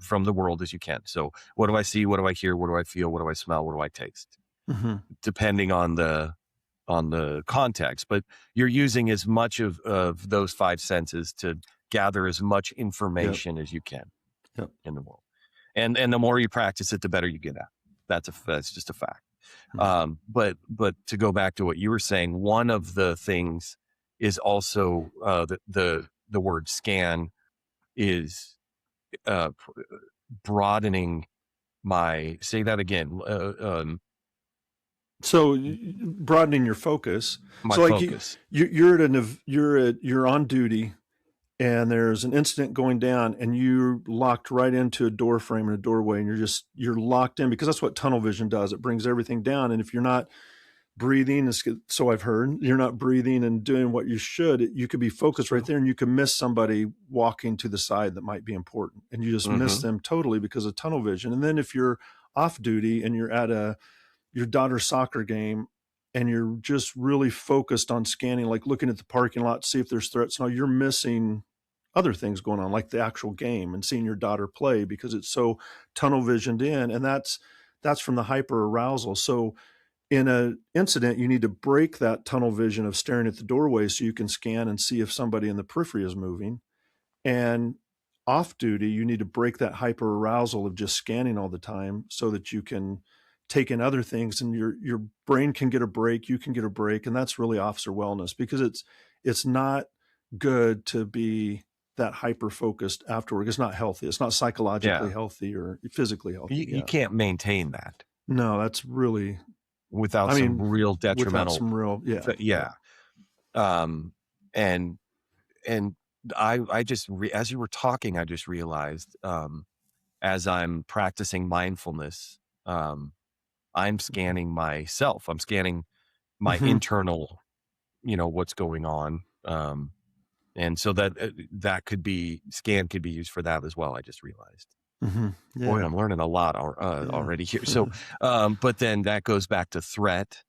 from the world as you can. So what do I see? What do I hear? What do I feel? What do I smell? What do I taste? Depending on the context, but you're using as much of those 5 senses to gather as much information as you can in the world. And the more you practice it, the better you get at it. That's just a fact. But to go back to what you were saying, one of the things is also the word scan is broadening say that again. So broadening your focus. My So like focus. you're on duty, and there's an incident going down, and you're locked right into a door frame and a doorway, and you're locked in, because that's what tunnel vision does. It brings everything down, and if you're not breathing, so I've heard, you're not breathing and doing what you should, you could be focused right there, and you can miss somebody walking to the side that might be important, and you just miss them totally because of tunnel vision. And then if you're off duty and you're at your daughter's soccer game, and you're just really focused on scanning, like looking at the parking lot to see if there's threats, now you're missing other things going on, like the actual game and seeing your daughter play, because it's so tunnel visioned in. And that's from the hyper arousal. So in an incident, you need to break that tunnel vision of staring at the doorway so you can scan and see if somebody in the periphery is moving. And off duty, you need to break that hyper arousal of just scanning all the time so that you can take in other things, and your brain can get a break, you can get a break. And that's really officer wellness, because it's not good to be that hyper focused afterward. It's not healthy. It's not psychologically healthy or physically healthy. You can't maintain that. No, that's really without some real detrimental, without some real, and I just as you were talking, I just realized, as I'm practicing mindfulness, I'm scanning myself. I'm scanning my internal, what's going on. And so that could be used for that as well. I just realized. Boy, I'm learning a lot already here. So, but then that goes back to threat,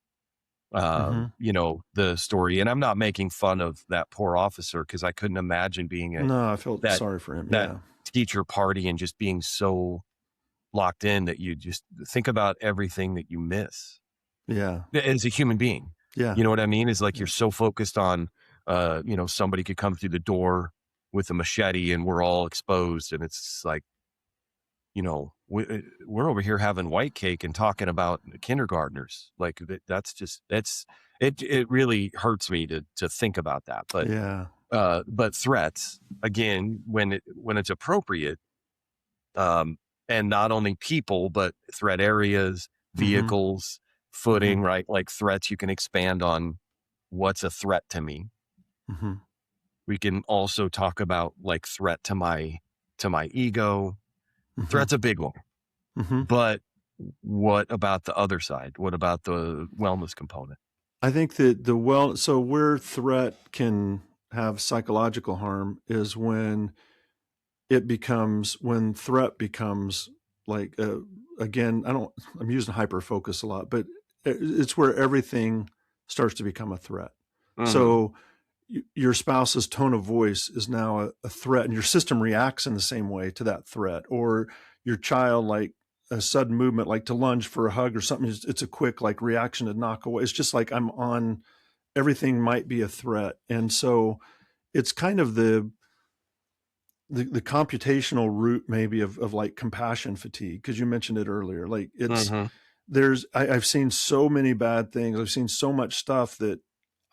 the story. And I'm not making fun of that poor officer, because I couldn't imagine being I felt sorry for him. That teacher party and just being so locked in that you just think about everything that you miss. Yeah. As a human being. Yeah. You know what I mean? It's like you're so focused on, somebody could come through the door with a machete and we're all exposed. And it's like, we're over here having white cake and talking about kindergartners. Like it really hurts me to think about that. But, but threats, again, when it's appropriate, and not only people, but threat areas, vehicles, footing, right? Like threats, you can expand on what's a threat to me. We can also talk about like threat to my ego. Threat's a big one. But what about the other side? What about the wellness component? I think that so where threat can have psychological harm is when threat becomes like, again, I'm using hyper focus a lot, but it's where everything starts to become a threat. So your spouse's tone of voice is now a threat, and your system reacts in the same way to that threat. Or your child, like a sudden movement, like to lunge for a hug or something, it's a quick like reaction to knock away. It's just like everything might be a threat. And so it's kind of the computational root maybe of like compassion fatigue, because you mentioned it earlier. Like I've seen so many bad things. I've seen so much stuff that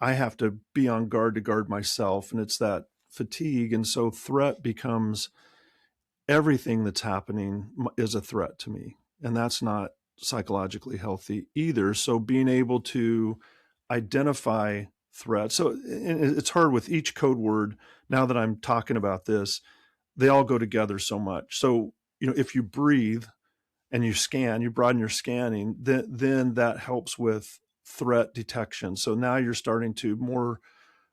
I have to be on guard to guard myself, and it's that fatigue. And so threat becomes everything that's happening is a threat to me, and that's not psychologically healthy either. So being able to identify threats. So it's hard with each code word. Now that I'm talking about this, they all go together so much. So, if you breathe and you scan, you broaden your scanning, then that helps with threat detection. So now you're starting to more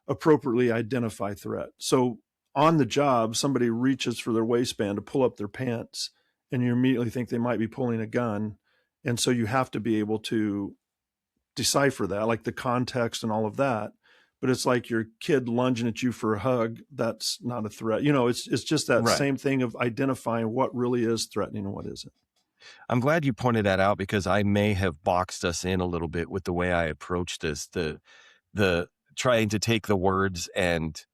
appropriately identify threat. So on the job, somebody reaches for their waistband to pull up their pants, and you immediately think they might be pulling a gun. And so you have to be able to decipher that, like the context and all of that. But it's like your kid lunging at you for a hug. That's not a threat. It's just that same thing of identifying what really is threatening and what isn't. I'm glad you pointed that out, because I may have boxed us in a little bit with the way I approached this, the trying to take the words and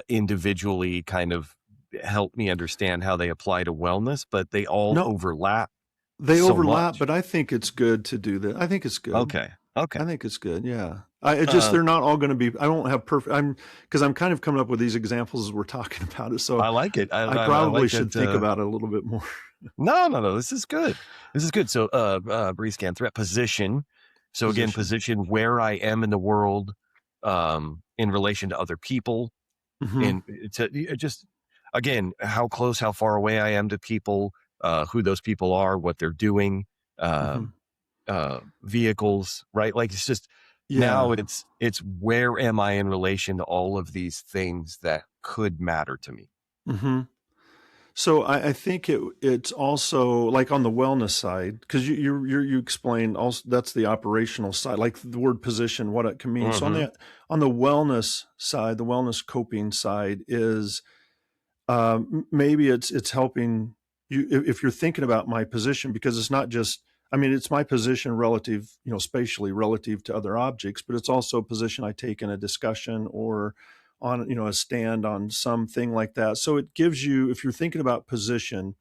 individually kind of help me understand how they apply to wellness, but they all No, overlap they so overlap, much. but I think it's good to do that. I think it's good. Okay. Okay. I think it's good. Yeah. It just, Um, they're not all going to be, I won't have perfect, because I'm kind of coming up with these examples as we're talking about it. So I like it. I I probably like should that. think about it a little bit more. No. This is good. This is good. So, breeze scan threat position. So again, Position. position where I am in the world, in relation to other people, Mm-hmm. and to just again, how close, how far away I am to people, who those people are, what they're doing, Mm-hmm. um, vehicles, right? Like it's just now Yeah. it's where am I in relation to all of these things that could matter to me. Mm-hmm. So I think it's also like on the wellness side, because you explained also that's the operational side, like the word position, what it can mean. So Mm-hmm. on the wellness side, the wellness coping side is maybe it's helping you if you're thinking about my position, because it's not just, I mean, it's my position relative, spatially relative to other objects, but it's also a position I take in a discussion or on, a stand on something like that. So it gives you, if you're thinking about position,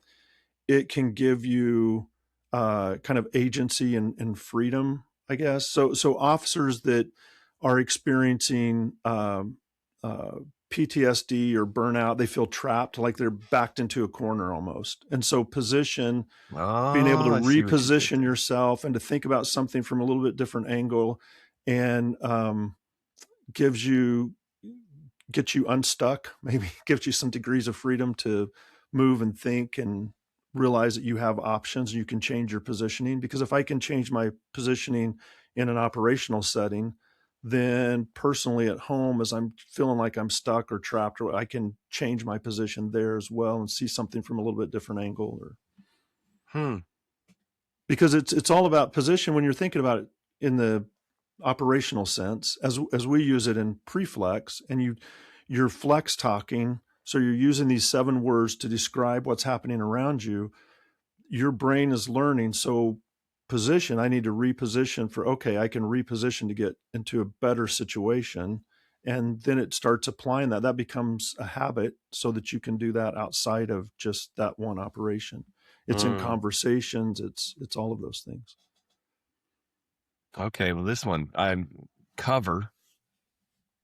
it can give you kind of agency and freedom, I guess. So officers that are experiencing uh, PTSD or burnout, they feel trapped, like they're backed into a corner almost. And so position, being able to Oh, I see what you did reposition there. yourself and to think about something from a little bit different angle, and gives you get you unstuck, maybe gives you some degrees of freedom to move and think and realize that you have options. You can change your positioning, because if I can change my positioning in an operational setting, then personally at home, as I'm feeling like I'm stuck or trapped, or I can change my position there as well and see something from a little bit different angle. Or Hmm. because it's all about position when you're thinking about it in the operational sense, as we use it in Preflex, and you're flex talking, so you're using these 7 words to describe what's happening around you. Your brain is learning. So position, I need to reposition for, okay, I can reposition to get into a better situation. And then it starts applying that becomes a habit, so that you can do that outside of just that one operation. It's in Hmm. conversations, it's all of those things. Okay. Well, this one I'm cover.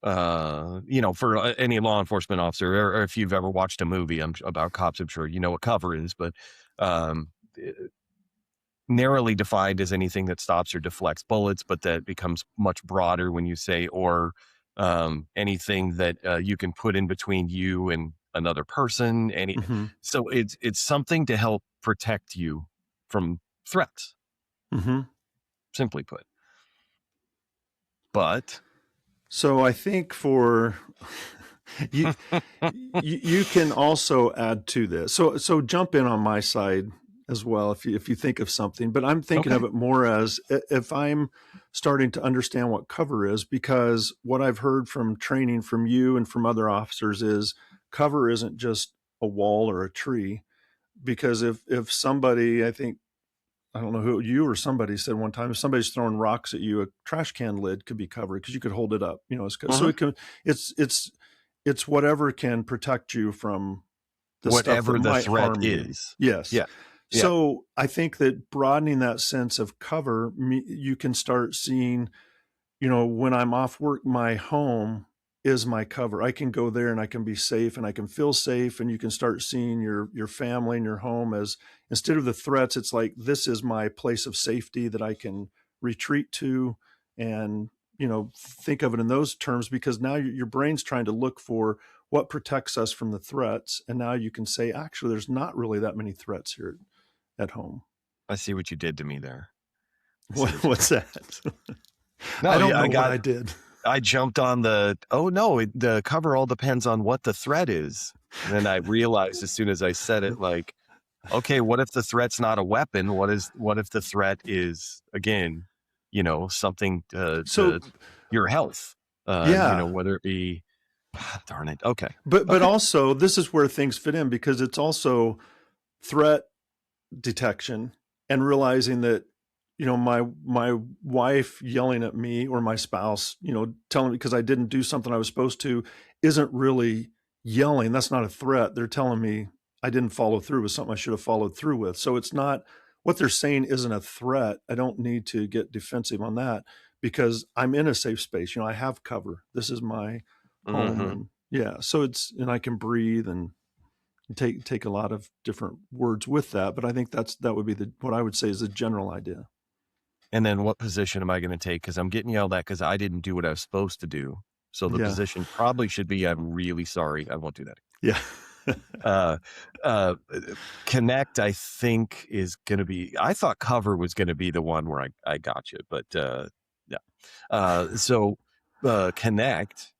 For any law enforcement officer, or if you've ever watched a movie about cops, I'm sure you know what cover is. But um, narrowly defined as anything that stops or deflects bullets, but that becomes much broader when you say or anything that you can put in between you and another person. Mm-hmm. So it's something to help protect you from threats, Mm-hmm. simply put. But So I think for you, you can also add to this. So jump in on my side as well if you think of something. But I'm thinking of okay, it more as if I'm starting to understand what cover is, because what I've heard from training from you and from other officers is cover isn't just a wall or a tree. Because if somebody, I think, I don't know who, you or somebody said one time, if somebody's throwing rocks at you, a trash can lid could be covered because you could hold it up. So uh-huh. it can. It's whatever can protect you from the stuff that Whatever the might threat harm you. is, Yes. yeah, yeah. So I think that broadening that sense of cover, you can start seeing, when I'm off work, my home is my cover. I can go there and I can be safe and I can feel safe. And you can start seeing your family and your home as, instead of the threats, it's like, this is my place of safety that I can retreat to. And, think of it in those terms, because now your brain's trying to look for what protects us from the threats. And now you can say, actually, there's not really that many threats here at home. I see what you did to me there. I see what you What's did. that? I No, don't yeah, know what I did. I jumped on oh no, the cover all depends on what the threat is. And then I realized as soon as I said it, like, okay, what if the threat's not a weapon? What if the threat is, again, something So to your health, yeah, whether it be, darn it. Okay. but Okay. also this is where things fit in, because it's also threat detection and realizing that, my wife yelling at me or my spouse, telling me because I didn't do something I was supposed to, isn't really yelling. That's not a threat. They're telling me I didn't follow through with something I should have followed through with. So it's not, what they're saying isn't a threat. I don't need to get defensive on that because I'm in a safe space. I have cover. This is my home. And yeah, so and I can breathe and take a lot of different words with that. But I think that would be what I would say is the general idea. And then what position am I going to take? Because I'm getting yelled at because I didn't do what I was supposed to do. So the position probably should be, I'm really sorry. I won't do that. Yeah. Connect, I think, is going to be, I thought cover was going to be the one where I got you, but yeah. So connect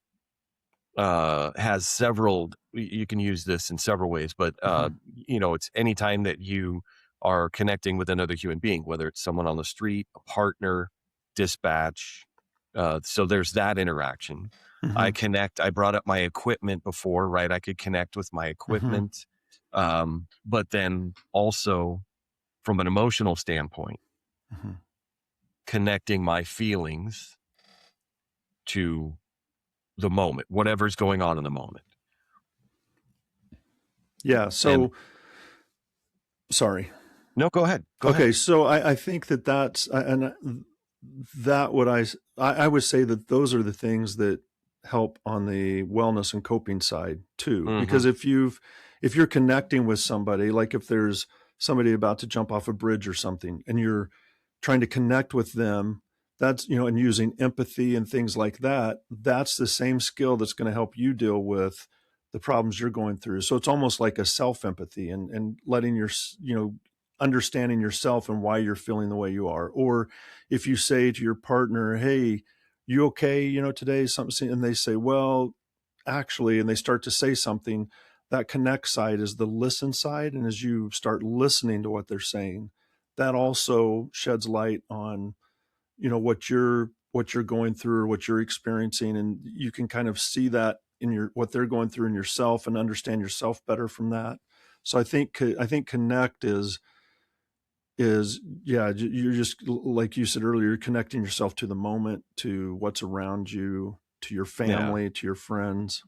has several, you can use this in several ways, but it's anytime that you are connecting with another human being, whether it's someone on the street, a partner, dispatch. So there's that interaction. I brought up my equipment before, right? I could connect with my equipment. But then also from an emotional standpoint, connecting my feelings to the moment, whatever's going on in the moment. Yeah. So, sorry. No, go ahead. Go ahead. Okay. So I think that's, and that what I would say that those are the things that help on the wellness and coping side too. Because if you're connecting with somebody, like if there's somebody about to jump off a bridge or something and you're trying to connect with them, that's, and using empathy and things like that, that's the same skill that's going to help you deal with the problems you're going through. So it's almost like a self-empathy and letting understanding yourself and why you're feeling the way you are. Or if you say to your partner, hey, you okay? Today something, and they say, well, actually, and they start to say something, that connect side is the listen side. And as you start listening to what they're saying, that also sheds light on, what you're going through or what you're experiencing. And you can kind of see that in what they're going through in yourself and understand yourself better from that. So I think connect is you're just, like you said earlier, you're connecting yourself to the moment, to what's around you, to your family, to your friends.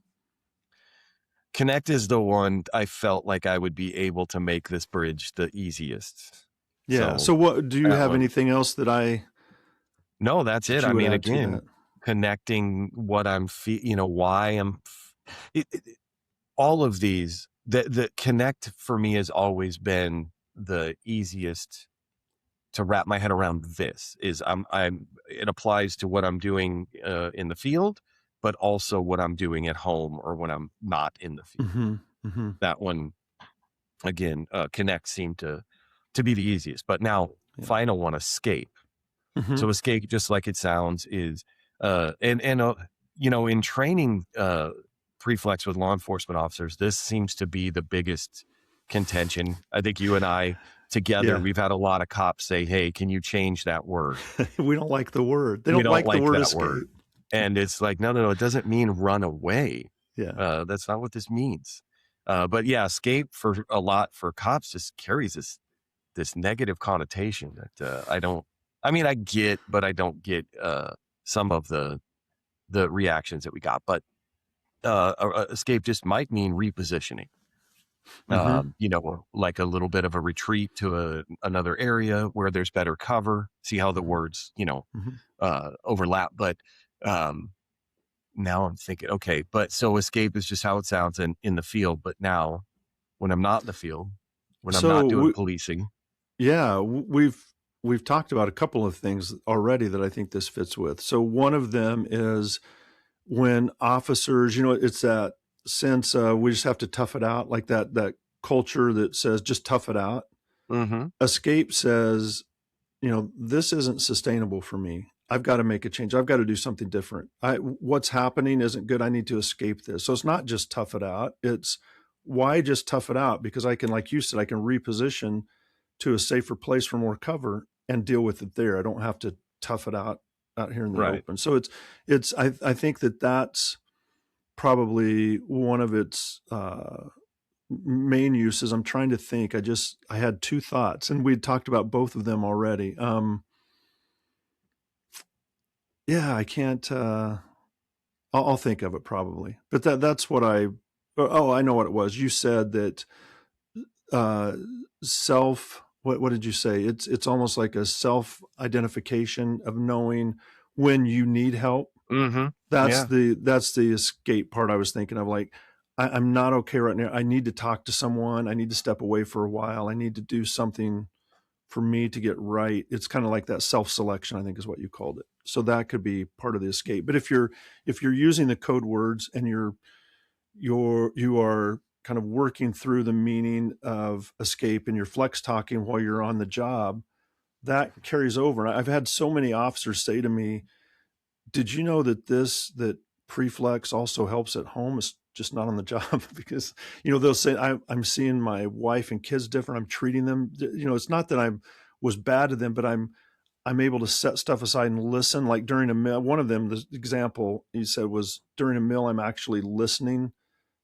Connect is the one I felt like I would be able to make this bridge the easiest. Yeah. So what, do you have anything else that No, that's it. I mean, again, connecting what I'm why I'm all of these, the connect for me has always been the easiest to wrap my head around. This is it applies to what I'm doing in the field, but also what I'm doing at home or when I'm not in the field. That one, again, connect seemed to be the easiest. But now, final one, escape. So escape, just like it sounds, is in training Preflex with law enforcement officers, this seems to be the biggest contention. I think you and I together, we've had a lot of cops say, hey, can you change that word? We don't like the word. They don't like the word escape. Word. And it's like, no, it doesn't mean run away. Yeah. That's not what this means. But yeah, escape for cops just carries this negative connotation that I get, but I don't get some of the reactions that we got. But escape just might mean repositioning. Like a little bit of a retreat to another area where there's better cover. See how the words, overlap. But now I'm thinking, okay, but so escape is just how it sounds in the field. But now when I'm not in the field, when I'm not doing policing. Yeah, we've talked about a couple of things already that I think this fits with. So one of them is when officers, it's that sense we just have to tough it out, like that culture that says just tough it out. Escape says, this isn't sustainable for me. I've got to make a change. I've got to do something different. What's happening isn't good. I need to escape this. So it's not just tough it out. It's why just tough it out? Because I can, like you said, I can reposition to a safer place for more cover and deal with it there. I don't have to tough it out here in the open. So I think that's probably one of its main uses. I'm trying to think. I had two thoughts and we'd talked about both of them already. I can't, I'll think of it probably, but that's what Oh, I know what it was. You said that uh, what did you say? It's almost like a self identification of knowing when you need help. Mm-hmm. That's Yeah. the escape part I was thinking of. Like, I'm not okay right now. I need to talk to someone. I need to step away for a while. I need to do something for me to get right. It's kind of like that self-selection, I think is what you called it. So that could be part of the escape. But if you're using the code words and you are kind of working through the meaning of escape and you're flex talking while you're on the job, that carries over. I've had so many officers say to me, did you know that Preflex also helps at home? It's just not on the job. Because, they'll say, I'm seeing my wife and kids different. I'm treating them, it's not that I was bad to them, but I'm able to set stuff aside and listen. Like during a meal, one of them, the example he said was, during a meal, I'm actually listening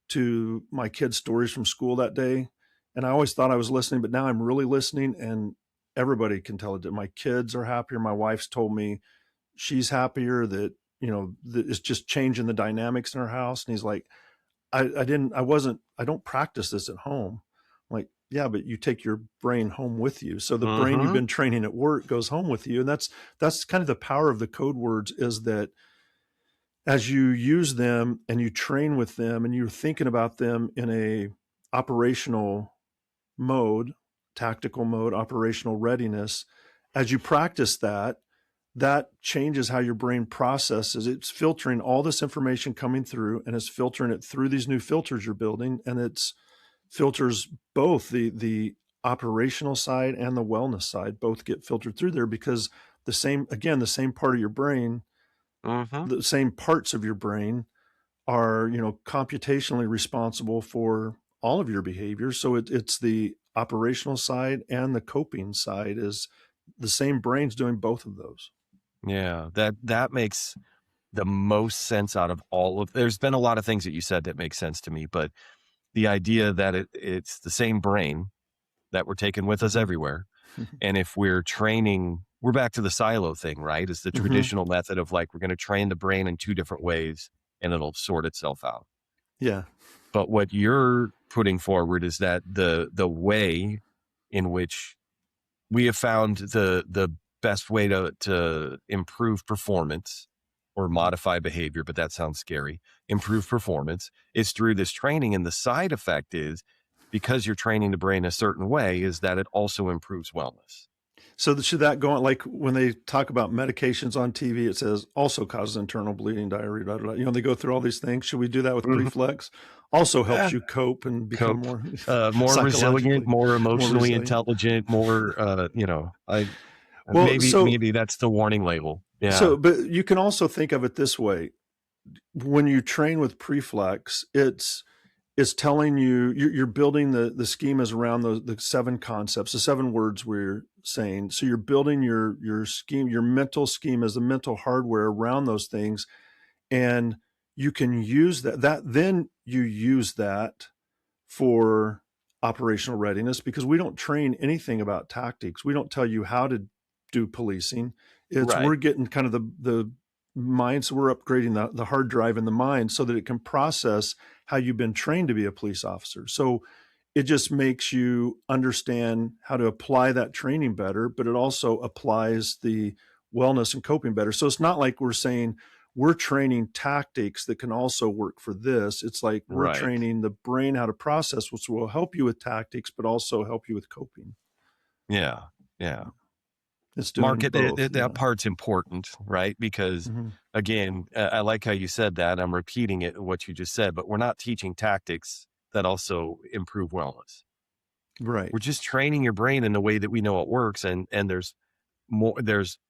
to my kids' stories from school that day. And I always thought I was listening, but now I'm really listening, and everybody can tell it. That my kids are happier. My wife's told me she's happier, that, that it's just changing the dynamics in her house. And he's like, I don't practice this at home. I'm like, yeah, but you take your brain home with you. So the brain you've Mm-hmm. been training at work goes home with you. And that's kind of the power of the code words, is that as you use them and you train with them and you're thinking about them in a operational mode, tactical mode, operational readiness, as you practice that, that changes how your brain processes. It's filtering all this information coming through, and it's filtering it through these new filters you're building. And it's filters both the operational side and the wellness side both get filtered through there, because the same part of your brain, Mm-hmm. the same parts of your brain are, computationally responsible for all of your behaviors. So it's the operational side and the coping side, is the same brain's doing both of those. Yeah. That makes the most sense out of all of. There's been a lot of things that you said that make sense to me, but the idea that it's the same brain that we're taking with us everywhere. And if we're training, we're back to the silo thing, right? It's the traditional method of like, we're going to train the brain in two different ways and it'll sort itself out. Yeah. But what you're putting forward is that the way in which we have found the best way to improve performance or modify behavior, but that sounds scary, improve performance, is through this training. And the side effect is, because you're training the brain a certain way, is that it also improves wellness. So should that go on, like when they talk about medications on TV, it says also causes internal bleeding, diarrhea, blah, blah, blah. They go through all these things. Should we do that with Mm-hmm. Preflex? Also helps you cope and become Cope, more more resilient, psychologically more more emotionally resilient. intelligent, more, Well, maybe that's the warning label. Yeah. but you can also think of it this way. When you train with Preflex, it's telling you, you're building the schemas around the 7 concepts, the 7 words we're saying. So you're building your scheme, your mental schemas, the mental hardware around those things, and you can use then you use that for operational readiness, because we don't train anything about tactics. We don't tell you how to do policing. Right. We're getting kind of the mind. So we're upgrading the hard drive in the mind so that it can process how you've been trained to be a police officer. So it just makes you understand how to apply that training better, but it also applies the wellness and coping better. So it's not like we're saying we're training tactics that can also work for this. It's like we're Right. training the brain how to process, which will help you with tactics, but also help you with coping. Yeah. Yeah. It's doing Market, both. that Yeah. part's important, right? Because Mm-hmm. again, I like how you said that. I'm repeating it, what you just said, but we're not teaching tactics that also improve wellness. Right. We're just training your brain in the way that we know it works. And there's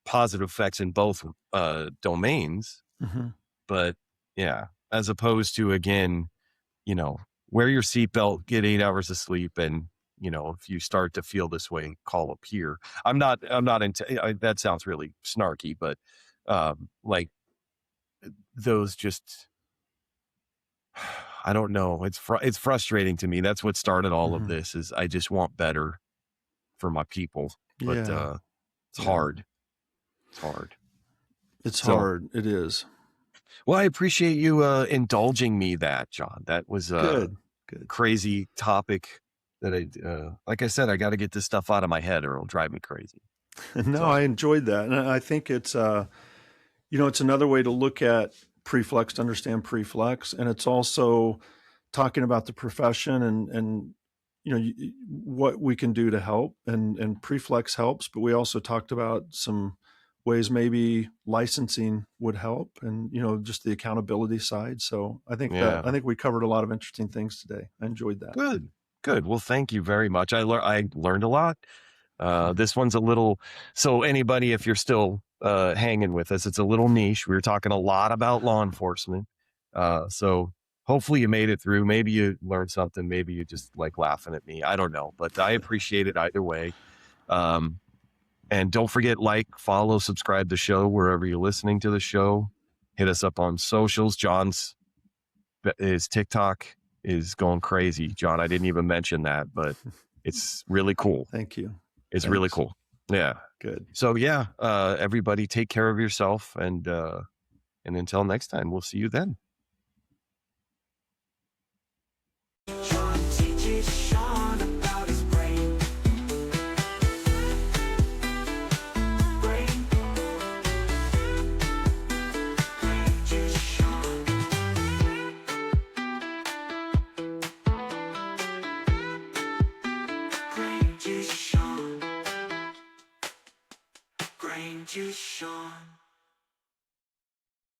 positive effects in both domains, Mm-hmm. but yeah, as opposed to, again, wear your seatbelt, get 8 hours of sleep. And, if you start to feel this way, call a peer. I'm not into, that sounds really snarky, but, like those just, I don't know. It's frustrating to me. That's what started all of Mm-hmm. this, is I just want better for my people, but, Yeah. it's Yeah. hard. It's hard. It's So hard. It is. Well, I appreciate you indulging me that, John. That was a Good, good. crazy topic that like I said, I got to get this stuff out of my head or it'll drive me crazy. No, So, I enjoyed that. And I think it's, it's another way to look at Preflex, to understand Preflex. And it's also talking about the profession and what we can do to help. And Preflex helps, but we also talked about some ways maybe licensing would help and, just the accountability side. So I yeah. think we covered a lot of interesting things today. I enjoyed that. Good. Good. Well, thank you very much. I learned a lot. This one's a little, so anybody, if you're still hanging with us, it's a little niche. We were talking a lot about law enforcement. So hopefully you made it through. Maybe you learned something. Maybe you just like laughing at me. I don't know, but I appreciate it either way. And don't forget, like, follow, subscribe to the show wherever you're listening to the show. Hit us up on socials. His TikTok is going crazy. John, I didn't even mention that, but it's really cool. Thank you. It's really cool. Yeah. Good. So yeah, everybody take care of yourself, and until next time, we'll see you then. Sean.